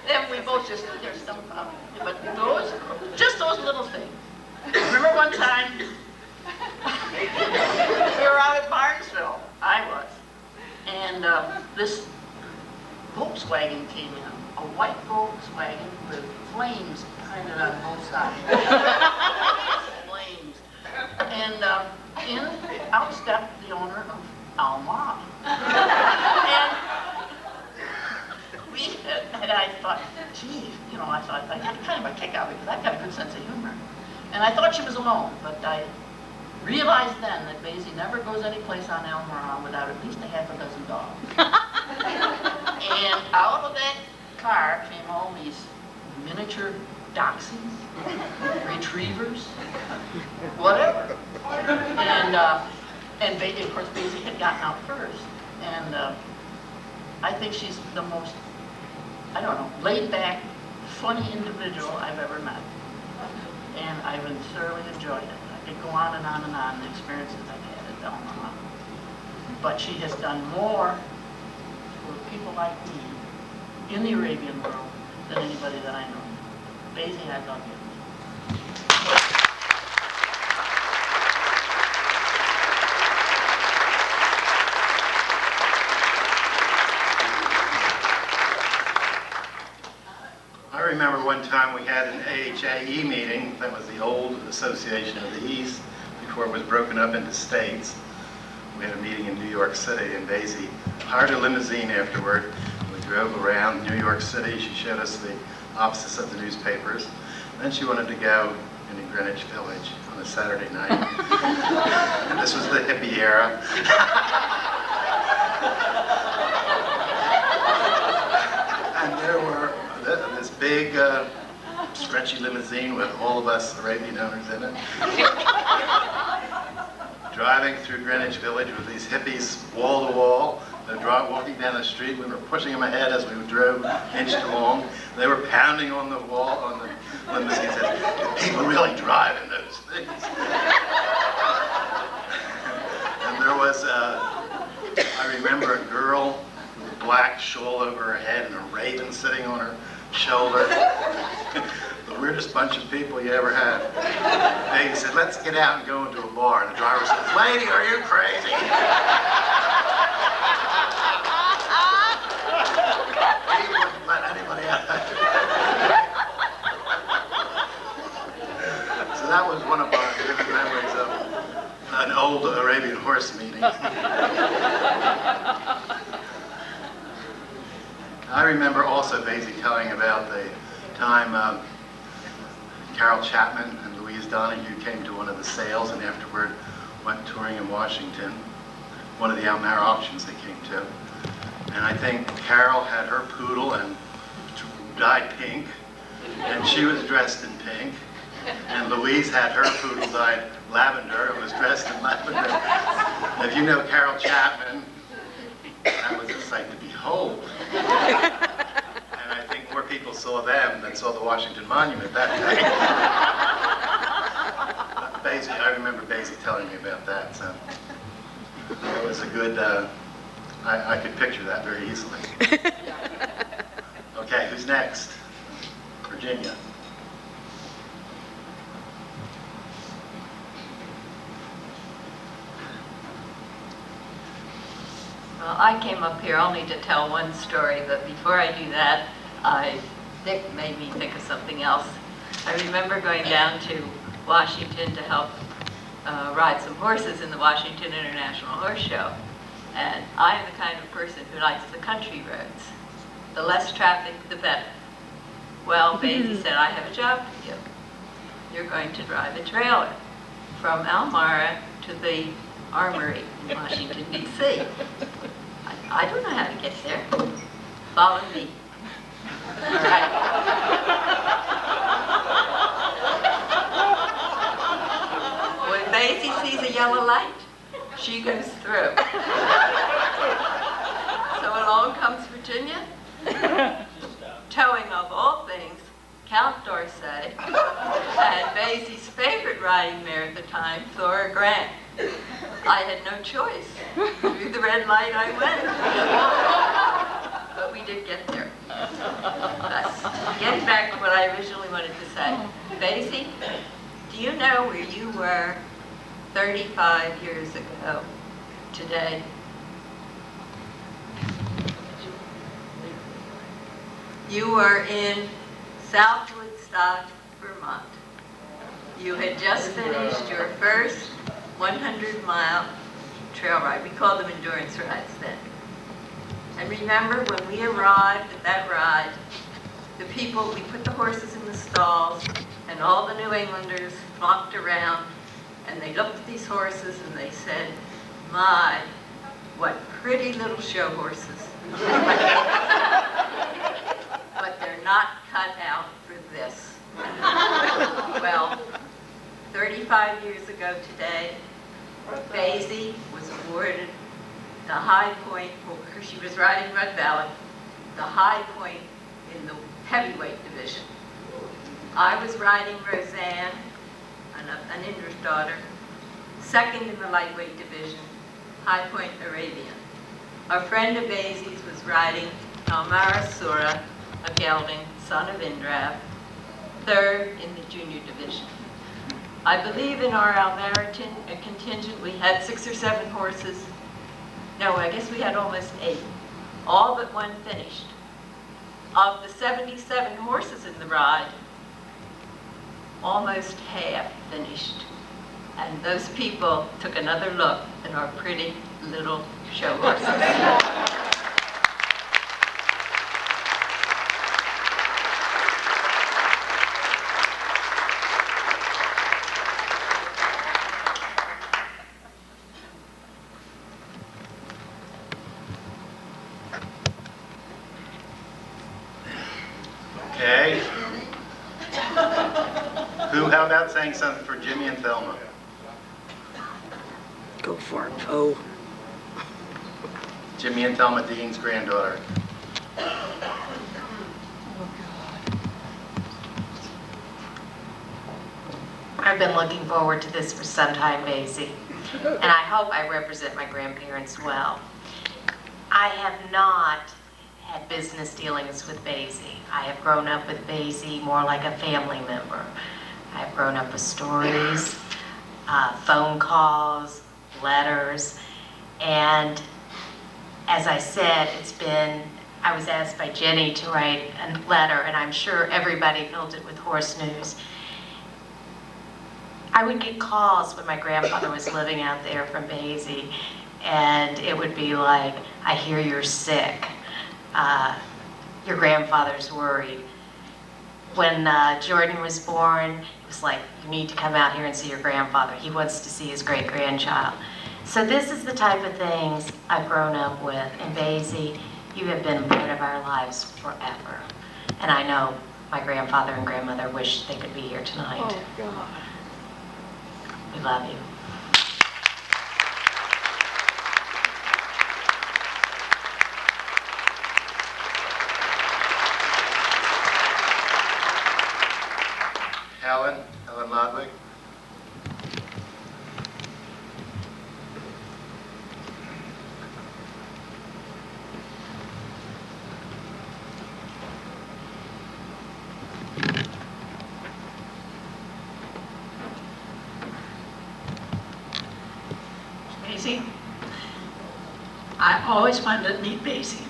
And we both just stood there dumbfounded. But just those little things. Remember one time, we were out at Barnesville, I was, and this Volkswagen came in, a white Volkswagen with flames painted on both sides. Flames. And out stepped the owner of Alma. And I thought, gee, I thought, I got kind of a kick out of it, because I've got a good sense of humor. And I thought she was alone, but I realized then that Bazy never goes any place on Elmira without at least a half a dozen dogs. And out of that car came all these miniature dachshunds, retrievers, whatever. And of course, Bazy had gotten out first. And I think she's the most, laid back, funny individual I've ever met. And I've thoroughly enjoyed it. I could go on and on and on, the experiences I've had at Elmira. But she has done more for people like me in the Arabian world than anybody that I know. Bazy, I love you. I remember one time we had an AHAE meeting. That was the old Association of the East before it was broken up into states. We had a meeting in New York City, and Bazy hired a limousine afterward. We drove around New York City. She showed us the offices of the newspapers. Then she wanted to go into Greenwich Village on a Saturday night. And this was the hippie era. And there were this big stretchy limousine with all of us Arabian owners in it. Driving through Greenwich Village with these hippies wall to wall. They're walking down the street. We were pushing them ahead as we drove, inched along. They were pounding on the wall, on the limousine. Said, "Do people really drive in those things?" And there was, I remember a girl with a black shawl over her head and a raven sitting on her shoulder. The weirdest bunch of people you ever had. They said, "Let's get out and go into a bar." And the driver said, "Lady, are you crazy?" He wouldn't let anybody out. So that was one of our vivid memories of an old Arabian horse meeting. I remember also Bazy telling about the time Carol Chapman and Louise Donahue came to one of the sales and afterward went touring in Washington, one of the Almara auctions they came to. And I think Carol had her poodle and dyed pink, and she was dressed in pink. And Louise had her poodle dyed lavender and was dressed in lavender. And if you know Carol Chapman, that was a sight to behold. And I think more people saw them than saw the Washington Monument that day. Bazy, I remember Bazy telling me about that, so it was a good, I could picture that very easily. Okay, who's next? Virginia. Well, I came up here only to tell one story, but before I do that, Dick made me think of something else. I remember going down to Washington to help ride some horses in the Washington International Horse Show. And I am the kind of person who likes the country roads. The less traffic, the better. Well, Bazy said, "I have a job for you. You're going to drive a trailer from Almara to the Armory in Washington, D.C. I don't know how to get there. Follow me." All right. When Bazy sees a yellow light, she goes through. So along comes Virginia, towing of all things, Count D'Orsay, and Bazy's favorite riding mare at the time, Thora Grant. I had no choice. Through the red light I went. But we did get there. Thus, getting back to what I originally wanted to say. Bazy, do you know where you were 35 years ago today? You were in South Woodstock, Vermont. You had just finished your first 100-mile trail ride. We called them endurance rides then. And remember when we arrived at that ride, the people, we put the horses in the stalls and all the New Englanders flocked around and they looked at these horses and they said, "My, what pretty little show horses." But they're not cut out for this. Well, 35 years ago today, Bazy was awarded the high point, she was riding Red Valley, the high point in the heavyweight division. I was riding Roseanne, an Indra's daughter, second in the lightweight division, high point Arabian. A friend of Bazy's was riding Almara Sura, a gelding, son of Indrab, third in the junior division. I believe in our Almara contingent we had 6 or 7 horses. No, I guess we had almost 8. All but one finished. Of the 77 horses in the ride, almost half finished. And those people took another look at our pretty little show horses. Okay. how about saying something for Jimmy and Thelma? Go for it, Poe. Jimmy and Thelma Dean's granddaughter. I've been looking forward to this for some time, Bazy, and I hope I represent my grandparents well. I have not had business dealings with Bazy. I have grown up with Bazy more like a family member. I have grown up with stories, phone calls, letters, and as I said, I was asked by Jenny to write a letter, and I'm sure everybody filled it with horse news. I would get calls when my grandfather was living out there from Bazy, and it would be like, I hear you're sick. Your grandfather's worried. When Jordan was born, it was like, you need to come out here and see your grandfather. He wants to see his great-grandchild. So this is the type of things I've grown up with. And Bazy, you have been part of our lives forever. And I know my grandfather and grandmother wish they could be here tonight. Oh, God. We love you. Helen Lodwick. Bazy. I always wanted to meet Bazy.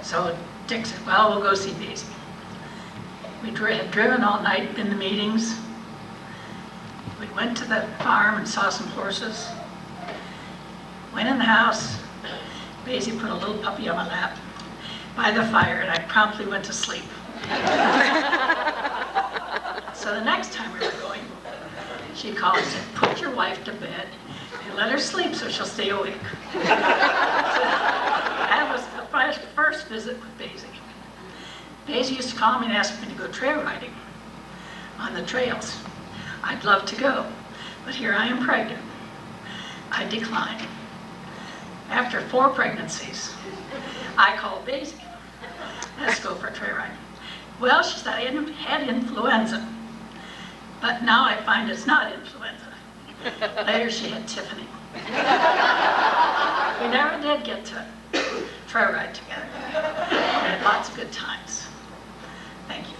So Dick said, well, we'll go see Bazy. We had driven all night, been to meetings. We went to the farm and saw some horses. Went in the house. Bazy put a little puppy on my lap by the fire, and I promptly went to sleep. So the next time we were going, she called and said, put your wife to bed and let her sleep so she'll stay awake. So that was my first visit with Bazy. Bazy used to call me and ask me to go trail riding on the trails. I'd love to go, but here I am pregnant. I declined. After 4 pregnancies, I called Bazy. Let's go for a trail ride. Well, she said I had influenza, but now I find it's not influenza. Later she had Tiffany. We never did get to trail ride together. We had lots of good times. Thank you.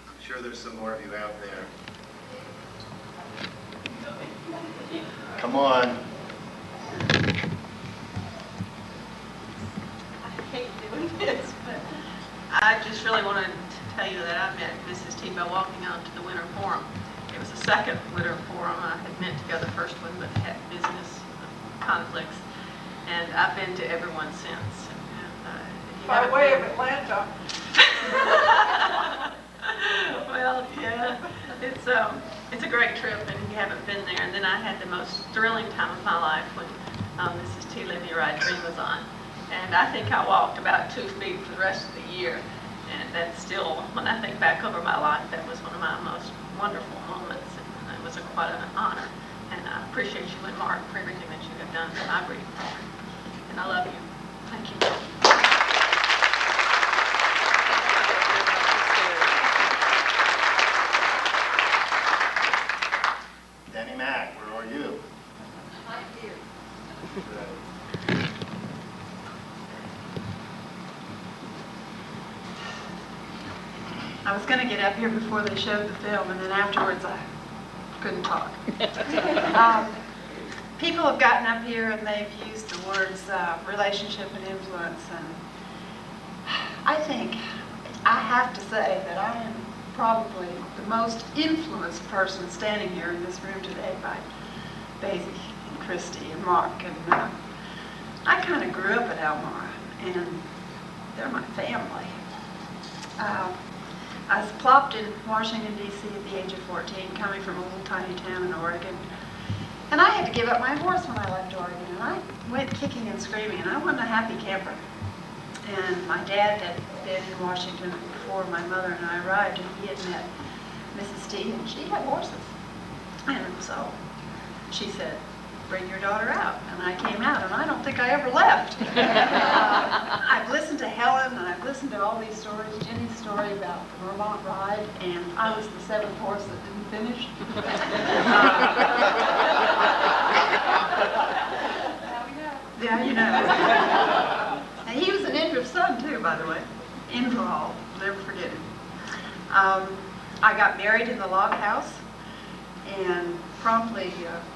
I'm sure there's some more of you out there. Come on. I hate doing this, but I just really wanted to tell you that I met Mrs. T by walking out to the winter forum. It was the second winter forum I had met to go. The first one, but had business conflicts, and I've been to every one since. By way of Atlanta. Well, yeah, it's a great trip, and if you haven't been there. And then I had the most thrilling time of my life when Mrs. T let me ride Dream was on, and I think I walked about 2 feet for the rest of the year. And that's still, when I think back over my life, that was one of my most wonderful moments, and it was quite an honor. And I appreciate you and Mark for everything that you have done for my breeding program. And I love you. Thank you. Danny Mack, where are you? I'm here. I was going to get up here before they showed the film, and then afterwards I couldn't talk. People have gotten up here and they've used the words relationship and influence, and I think I have to say that I am probably the most influenced person standing here in this room today by Bazy and Christy and Mark, and I kind of grew up at Elmira, and they're my family. I was plopped in Washington, D.C. at the age of 14, coming from a little tiny town in Oregon. And I had to give up my horse when I left Oregon, and I went kicking and screaming, and I wasn't a happy camper. And my dad had been in Washington before my mother and I arrived, and he had met Mrs. T, and she had horses. And so she said, bring your daughter out. And I came out, and I don't think I ever left. I've listened to Helen, and I've listened to all these stories, Jenny's story about the Vermont ride, and I was the 7th horse that didn't finish. Yeah, you know. And he was an Indra son, too, by the way. Indra, I'll never forget him. I got married in the log house, and promptly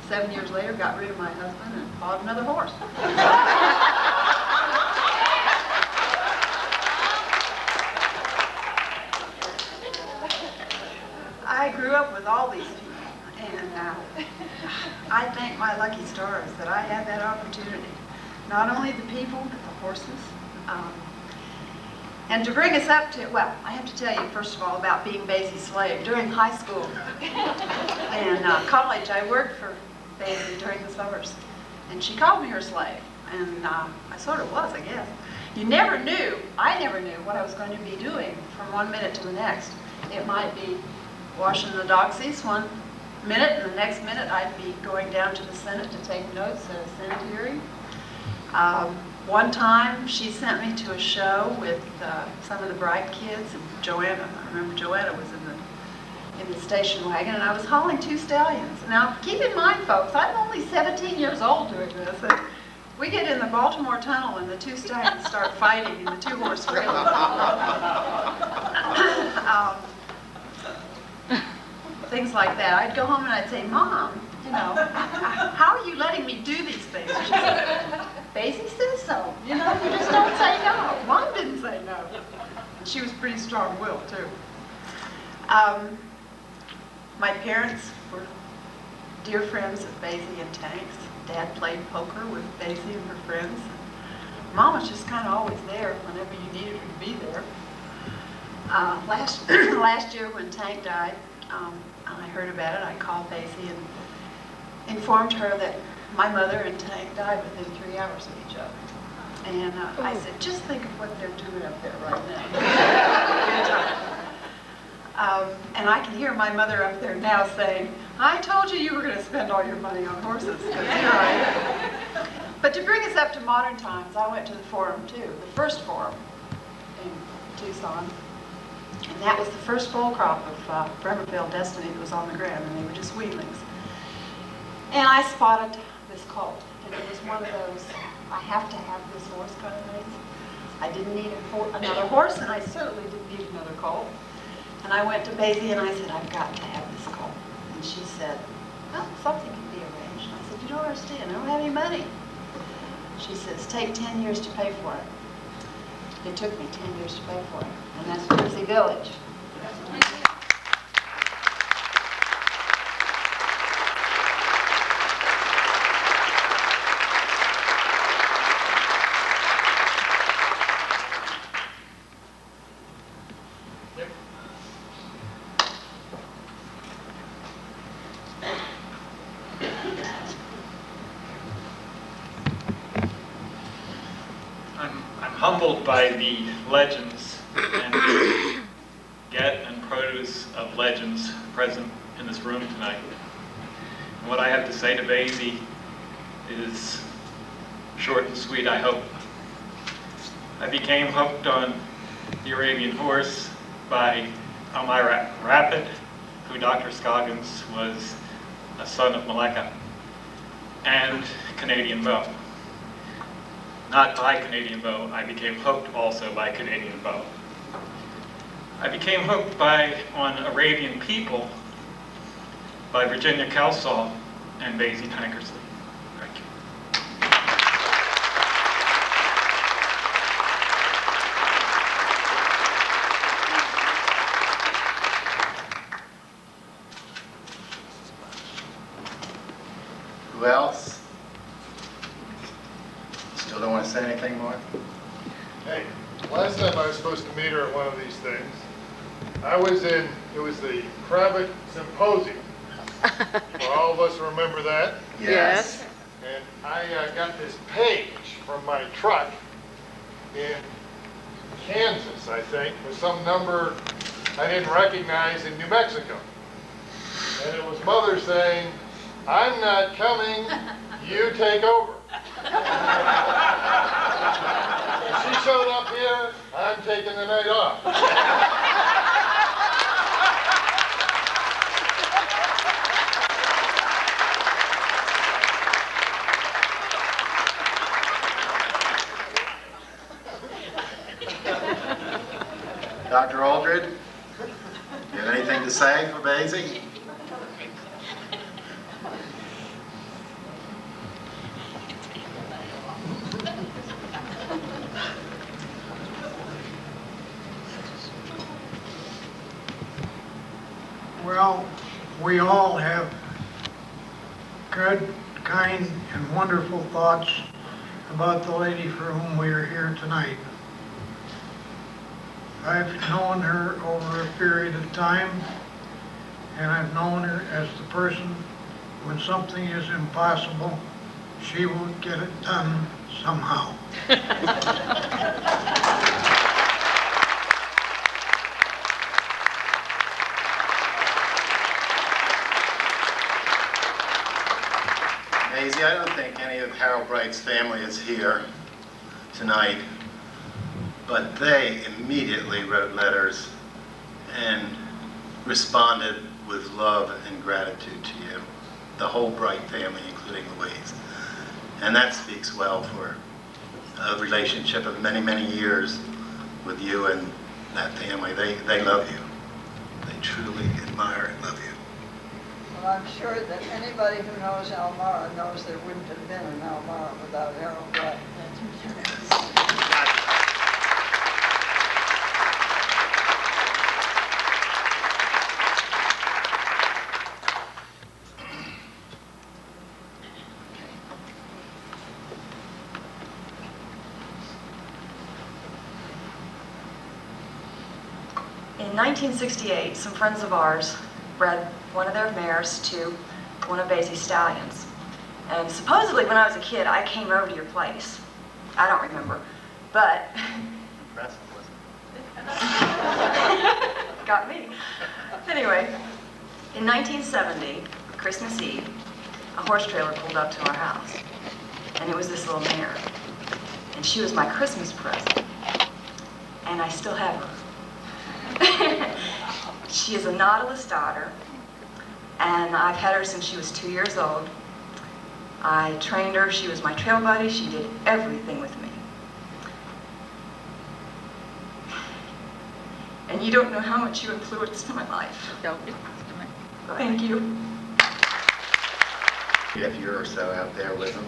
7 years later got rid of my husband and bought another horse. I grew up with all these people, and I thank my lucky stars that I had that opportunity. Not only the people, but the horses. And to bring us up to, well, I have to tell you first of all about being Bazy's slave. During high school and college, I worked for Bazy during the summers. And she called me her slave. And I sort of was, I guess. You never knew, I never knew what I was going to be doing from one minute to the next. It might be washing the doxies one minute, and the next minute I'd be going down to the Senate to take notes at a Senate hearing. One time she sent me to a show with some of the Bright kids, and Joanna, I remember Joanna was in the station wagon, and I was hauling 2 stallions. Now keep in mind folks, I'm only 17 years old doing this, and we get in the Baltimore Tunnel and the 2 stallions start fighting in the 2-horse race. Things like that. I'd go home and I'd say, Mom, you know, how are you letting me do these things? She said, Bazy says so. You know, you just don't say no. Mom didn't say no. And she was pretty strong-willed, too. My parents were dear friends of Bazy and Tank's. Dad played poker with Bazy and her friends. Mom was just kind of always there whenever you needed her to be there. Last year when Tank died, I heard about it. I called Bazy and informed her that my mother and Tank died within 3 hours of each other. And I said, just think of what they're doing up there right now. And I can hear my mother up there now saying, I told you you were going to spend all your money on horses. 'Cause here I am. But to bring us up to modern times, I went to the forum too, the first forum in Tucson. And that was the first full crop of Bremerfield Destiny that was on the ground, and they were just weanlings. And I spotted this colt, and it was one of those, I have to have this horse kind of things. I didn't need another horse, and I certainly didn't need another colt. And I went to Bazy and I said, I've got to have this colt. And she said, well, something can be arranged. I said, you don't understand, I don't have any money. She says, take 10 years to pay for it. It took me 10 years to pay for it, and that's Bazy Village. Humbled by the legends and the get and produce of legends present in this room tonight. And what I have to say to Bazy is short and sweet, I hope. I became hooked on the Arabian horse by Elmira Rapid, who Dr. Scoggins was a son of Maleka, and Canadian Bow. Not by Canadian Bow, I became hooked also by Canadian Bow. I became hooked on Arabian People by Virginia Kelsall and Bazy Tankersley. Thank you. Last time I was supposed to meet her at one of these things, it was the Kravic Symposium. All of us remember that? Yes. And I got this page from my truck in Kansas, I think, with some number I didn't recognize in New Mexico. And it was Mother saying, "I'm not coming, you take over." If she showed up here, I'm taking the night off. Dr. Aldred, you have anything to say for Bazy? Well, we all have good, kind, and wonderful thoughts about the lady for whom we are here tonight. I've known her over a period of time, and I've known her as the person, when something is impossible, she will get it done somehow. Bazy, I don't think any of Harold Bright's family is here tonight, but they immediately wrote letters and responded with love and gratitude to you, the whole Bright family, including Louise. And that speaks well for a relationship of many, many years with you and that family. They love you. They truly admire and love you. Well, I'm sure that anybody who knows Elmira knows there wouldn't have been an Elmira without Harold Bright. In 1968, some friends of ours bred one of their mares to one of Bazy's stallions. And supposedly when I was a kid, I came over to your place. I don't remember, but... Impressive, wasn't it? Got me. Anyway, in 1970, Christmas Eve, a horse trailer pulled up to our house. And it was this little mare. And she was my Christmas present. And I still have her. She is a Nautilus daughter, and I've had her since she was 2 years old. I trained her, she was my trail buddy, she did everything with me. And you don't know how much you influenced my life. Thank you. A year or so out there with him.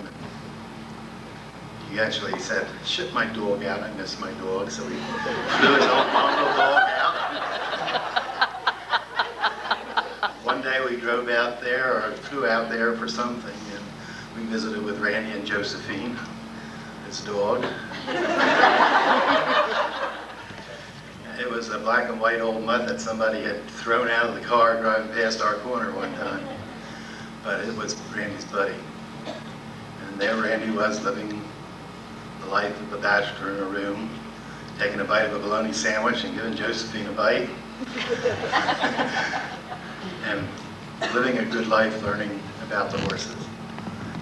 He actually said, "Ship my dog out, I miss my dog," so he flew his old Mongol dog out. One day we drove out there, or flew out there for something, and we visited with Randy and Josephine, his dog. It was a black and white old mutt that somebody had thrown out of the car driving past our corner one time. But it was Randy's buddy. And there Randy was, living the life of a bachelor in a room, taking a bite of a bologna sandwich and giving Josephine a bite. And living a good life, learning about the horses.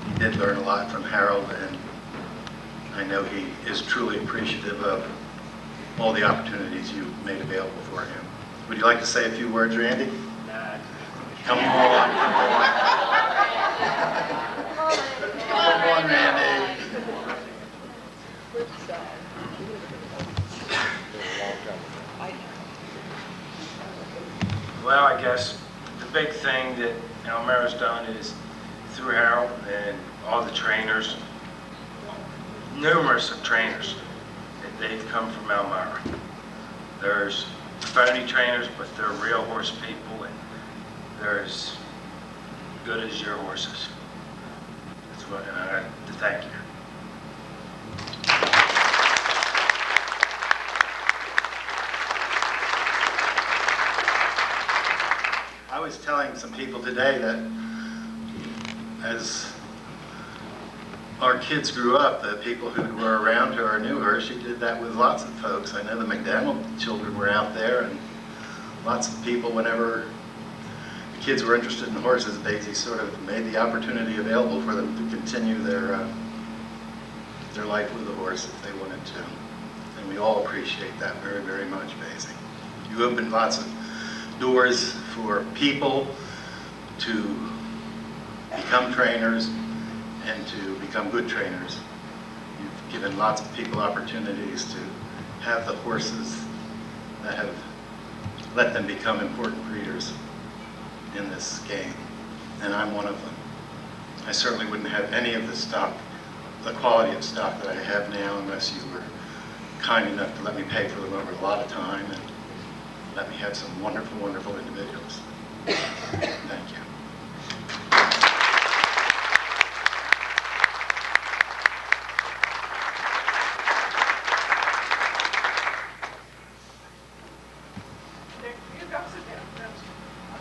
He did learn a lot from Harold, and I know he is truly appreciative of all the opportunities you made available for him. Would you like to say a few words, Randy? Come on. Come on, Randy. Well, I guess the big thing that Elmira's done is through Harold and all the trainers, numerous of trainers, that they've come from Elmira. There's phony trainers, but they're real horse people, and they're as good as your horses. That's what I have to thank you. telling some people today that as our kids grew up, the people who were around her or knew her, she did that with lots of folks. I know the McDaniel children were out there, and lots of people, whenever the kids were interested in horses, Bazy sort of made the opportunity available for them to continue their life with the horse if they wanted to. And we all appreciate that very, very much, Bazy. You opened lots of doors for people to become trainers and to become good trainers. You've given lots of people opportunities to have the horses that have let them become important breeders in this game, and I'm one of them. I certainly wouldn't have any of the stock, the quality of stock that I have now, unless you were kind enough to let me pay for them over a lot of time and let me have some wonderful, wonderful individuals. Thank you.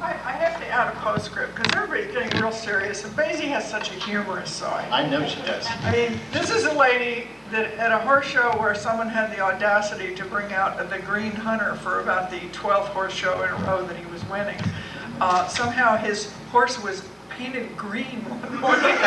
I have to add a postscript because everybody's getting real serious, and Bazy has such a humorous side. I know she does. I mean, this is a lady that at a horse show where someone had the audacity to bring out the Green Hunter for about the 12th horse show in a row that he was winning. Somehow his horse was painted green one morning.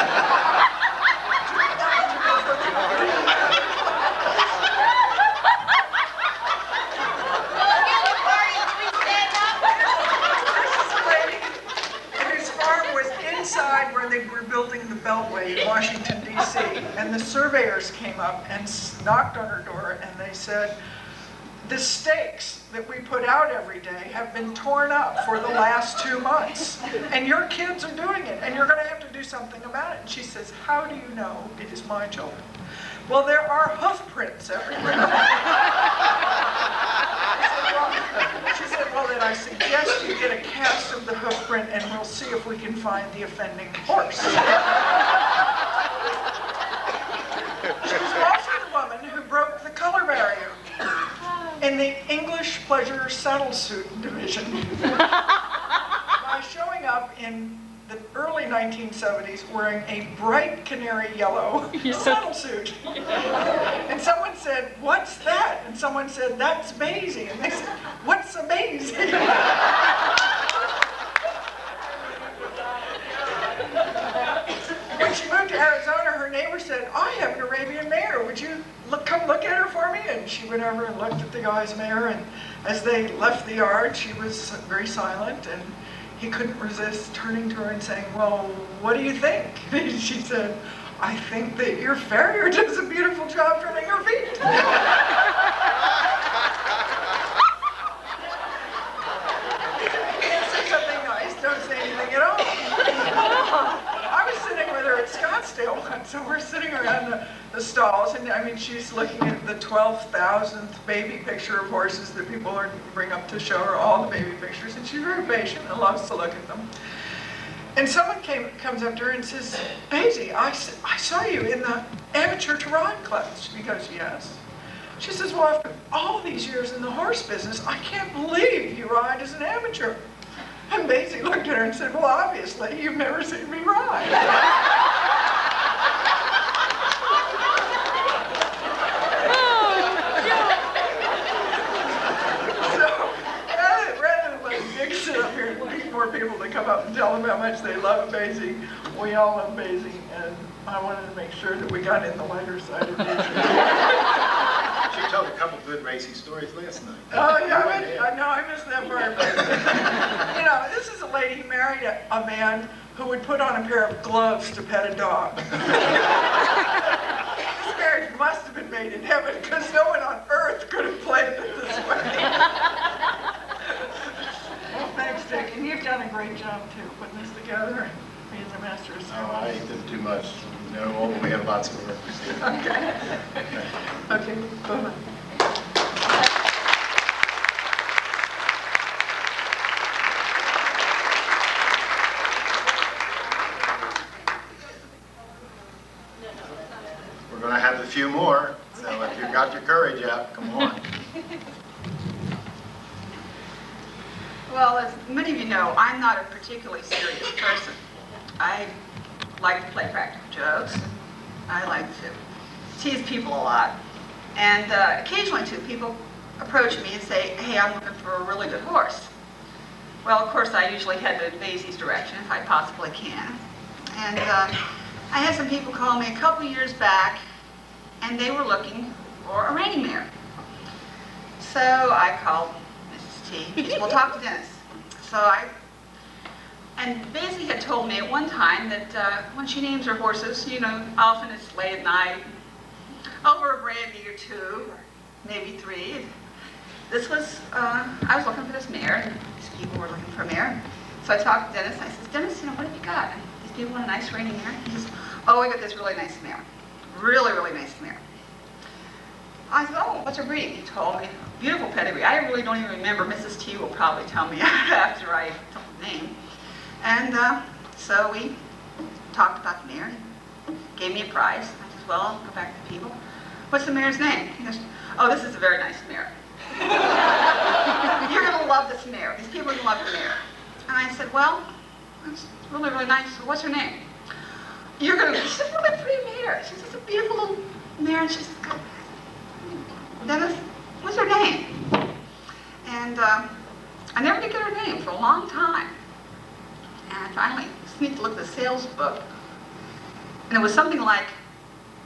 Where they were building the Beltway in Washington, D.C., and the surveyors came up and knocked on her door, and they said, the stakes that we put out every day have been torn up for the last 2 months, and your kids are doing it, and you're going to have to do something about it. And she says, how do you know it is my children? Well, there are hoof prints everywhere. She said, well, then I suggest you get a cast of the hoof print and we'll see if we can find the offending horse. She was also the woman who broke the color barrier in the English pleasure saddle suit division by showing up in the early 1970s wearing a bright canary yellow saddle suit. And someone said, what's that? And someone said, that's Bazy. And they said, what's a Bazy? When she moved to Arizona, her neighbor said, I have an Arabian mare. Would you come look at her for me? And she went over and looked at the guy's mare. And as they left the yard, she was very silent. And he couldn't resist turning to her and saying, well, what do you think? She said, I think that your farrier does a beautiful job trimming her feet. Say something nice, don't say anything at all. I was sitting with her at Scottsdale once, so we're sitting around the stalls, and I mean, she's looking at the 12,000th baby picture of horses that people are bring up to show her all the baby pictures, and she's very patient and loves to look at them. And someone comes up to her and says, Bazy, I saw you in the amateur to ride class. She goes, yes. She says, well, after all these years in the horse business, I can't believe you ride as an amateur. And Bazy looked at her and said, well, obviously, you've never seen me ride. More people to come up and tell them how much they love Bazy. We all love Bazy, and I wanted to make sure that we got in the lighter side of Bazy. She told a couple good racing stories last night. Oh yeah, I know, I missed that part. You know, this is a lady who married a man who would put on a pair of gloves to pet a dog. This marriage must have been made in heaven, because no one on earth could have planned it this way. Well, thanks, Dick, and you've done a great job too, putting this together and being the master of ceremonies. Oh, I did too much. No, we have lots of work to do. Okay. Okay, bye-bye. We're going to have a few more, so if you've got your courage up, come on. Well, as many of you know, I'm not a particularly serious person. I like to play practical jokes. I like to tease people a lot. And occasionally, too, people approach me and say, hey, I'm looking for a really good horse. Well, of course, I usually head to Bazy's direction if I possibly can. And I had some people call me a couple years back, and they were looking for a reining mare. So I called Mrs. T. She said, well, talk to Dennis. And Bazy had told me at one time that when she names her horses, you know, often it's late at night, over a brandy or two, maybe 3. This was, I was looking for this mare, and these people were looking for a mare. So I talked to Dennis, and I said, Dennis, you know, what have you got? These people want a nice reining mare? He says, oh, I got this really nice mare. Really, really nice mare. I said, oh, what's her breed? He told me, beautiful pedigree. I really don't even remember. Mrs. T will probably tell me after I tell the name. And so we talked about the mare. He gave me a price. I said, well, I'll go back to the people. What's the mare's name? He goes, oh, this is a very nice mare. You're going to love this mare. These people are going to love the mare. And I said, well, it's really, really nice. So what's her name? She's a really pretty mare. She's just a beautiful little mare, and she's good. Dennis, what's her name? And I never did get her name for a long time. And I finally sneaked to look at the sales book. And it was something like,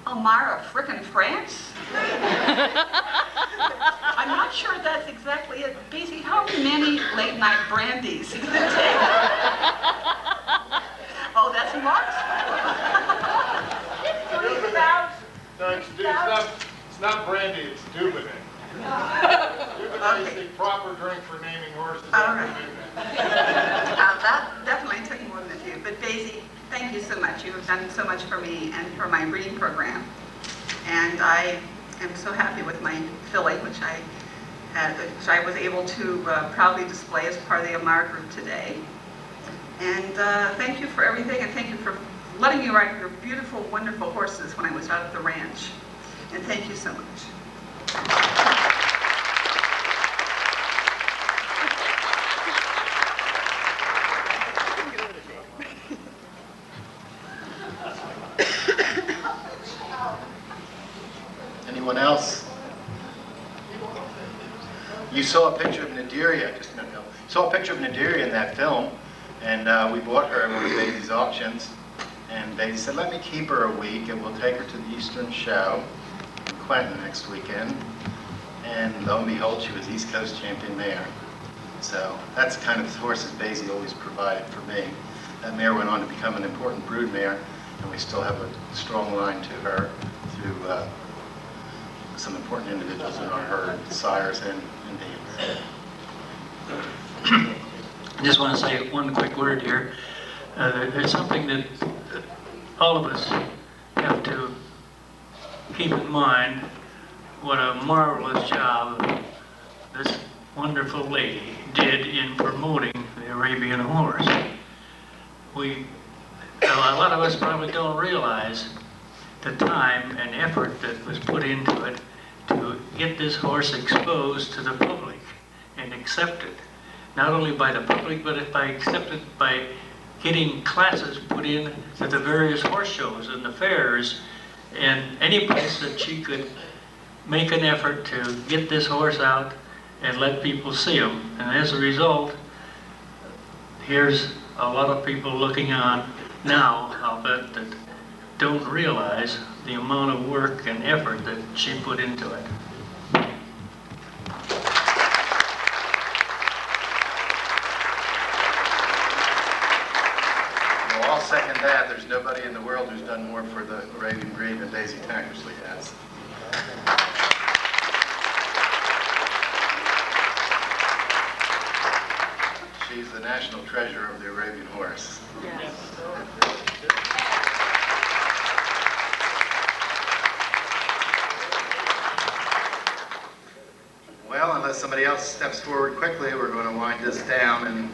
Elmira frickin' France? I'm not sure that's exactly it. Bazy, how many late night brandies does it take? Oh, that's Mark's. It's not brandy, it's Dubonnet. Dubonnet is the proper drink for naming horses. All right. That definitely took more than a few. But Bazy, thank you so much. You have done so much for me and for my breeding program. And I am so happy with my filly, which I was able to proudly display as part of the Elmira group today. And thank you for everything, and thank you for letting me ride your beautiful, wonderful horses when I was out at the ranch. And thank you so much. Anyone else? You saw a picture of Nadiria, just a minute ago. Saw a picture of Nadiria in that film, and we bought her at one of Bazy's auctions. And Bazy said, let me keep her a week, and we'll take her to the Eastern Show in Quentin next weekend. And lo and behold, she was East Coast champion mare. So that's the kind of horses Bazy always provided for me. That mare went on to become an important brood mare, and we still have a strong line to her through some important individuals in our herd, sires and dams. I just want to say one quick word here. There's something that all of us have to keep in mind, what a marvelous job this wonderful lady did in promoting the Arabian horse. A lot of us probably don't realize the time and effort that was put into it to get this horse exposed to the public and accepted, not only by the public, but accepted by getting classes put in to the various horse shows and the fairs and any place that she could make an effort to get this horse out and let people see him. And as a result, here's a lot of people looking on now, I'll bet, that don't realize the amount of work and effort that she put into it. Well, I'll second that. There's nobody in the world who's done more for the Arabian breed than Bazy Tankersley has. She's the national treasure of the Arabian horse. Yes. Well, unless somebody else steps forward quickly, we're going to wind this down, and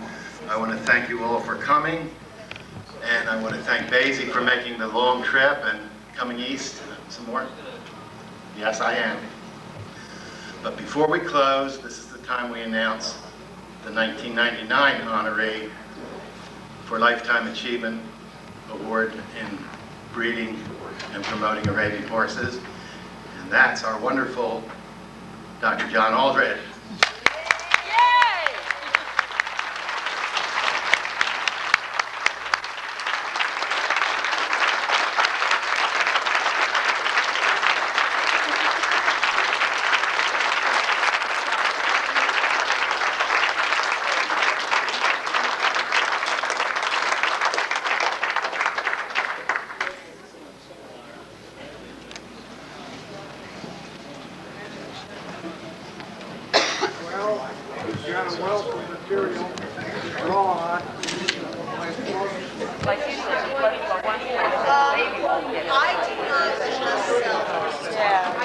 I want to thank you all for coming, and I want to thank Bazy for making the long trip and coming east. Some more? Yes, I am. But before we close, this is the time we announce the 1999 honoree for Lifetime Achievement Award in breeding and promoting Arabian horses. And that's our wonderful Dr. John Aldred. Well, we've got a wealth of material to draw on. I do not just sell horses. Yeah.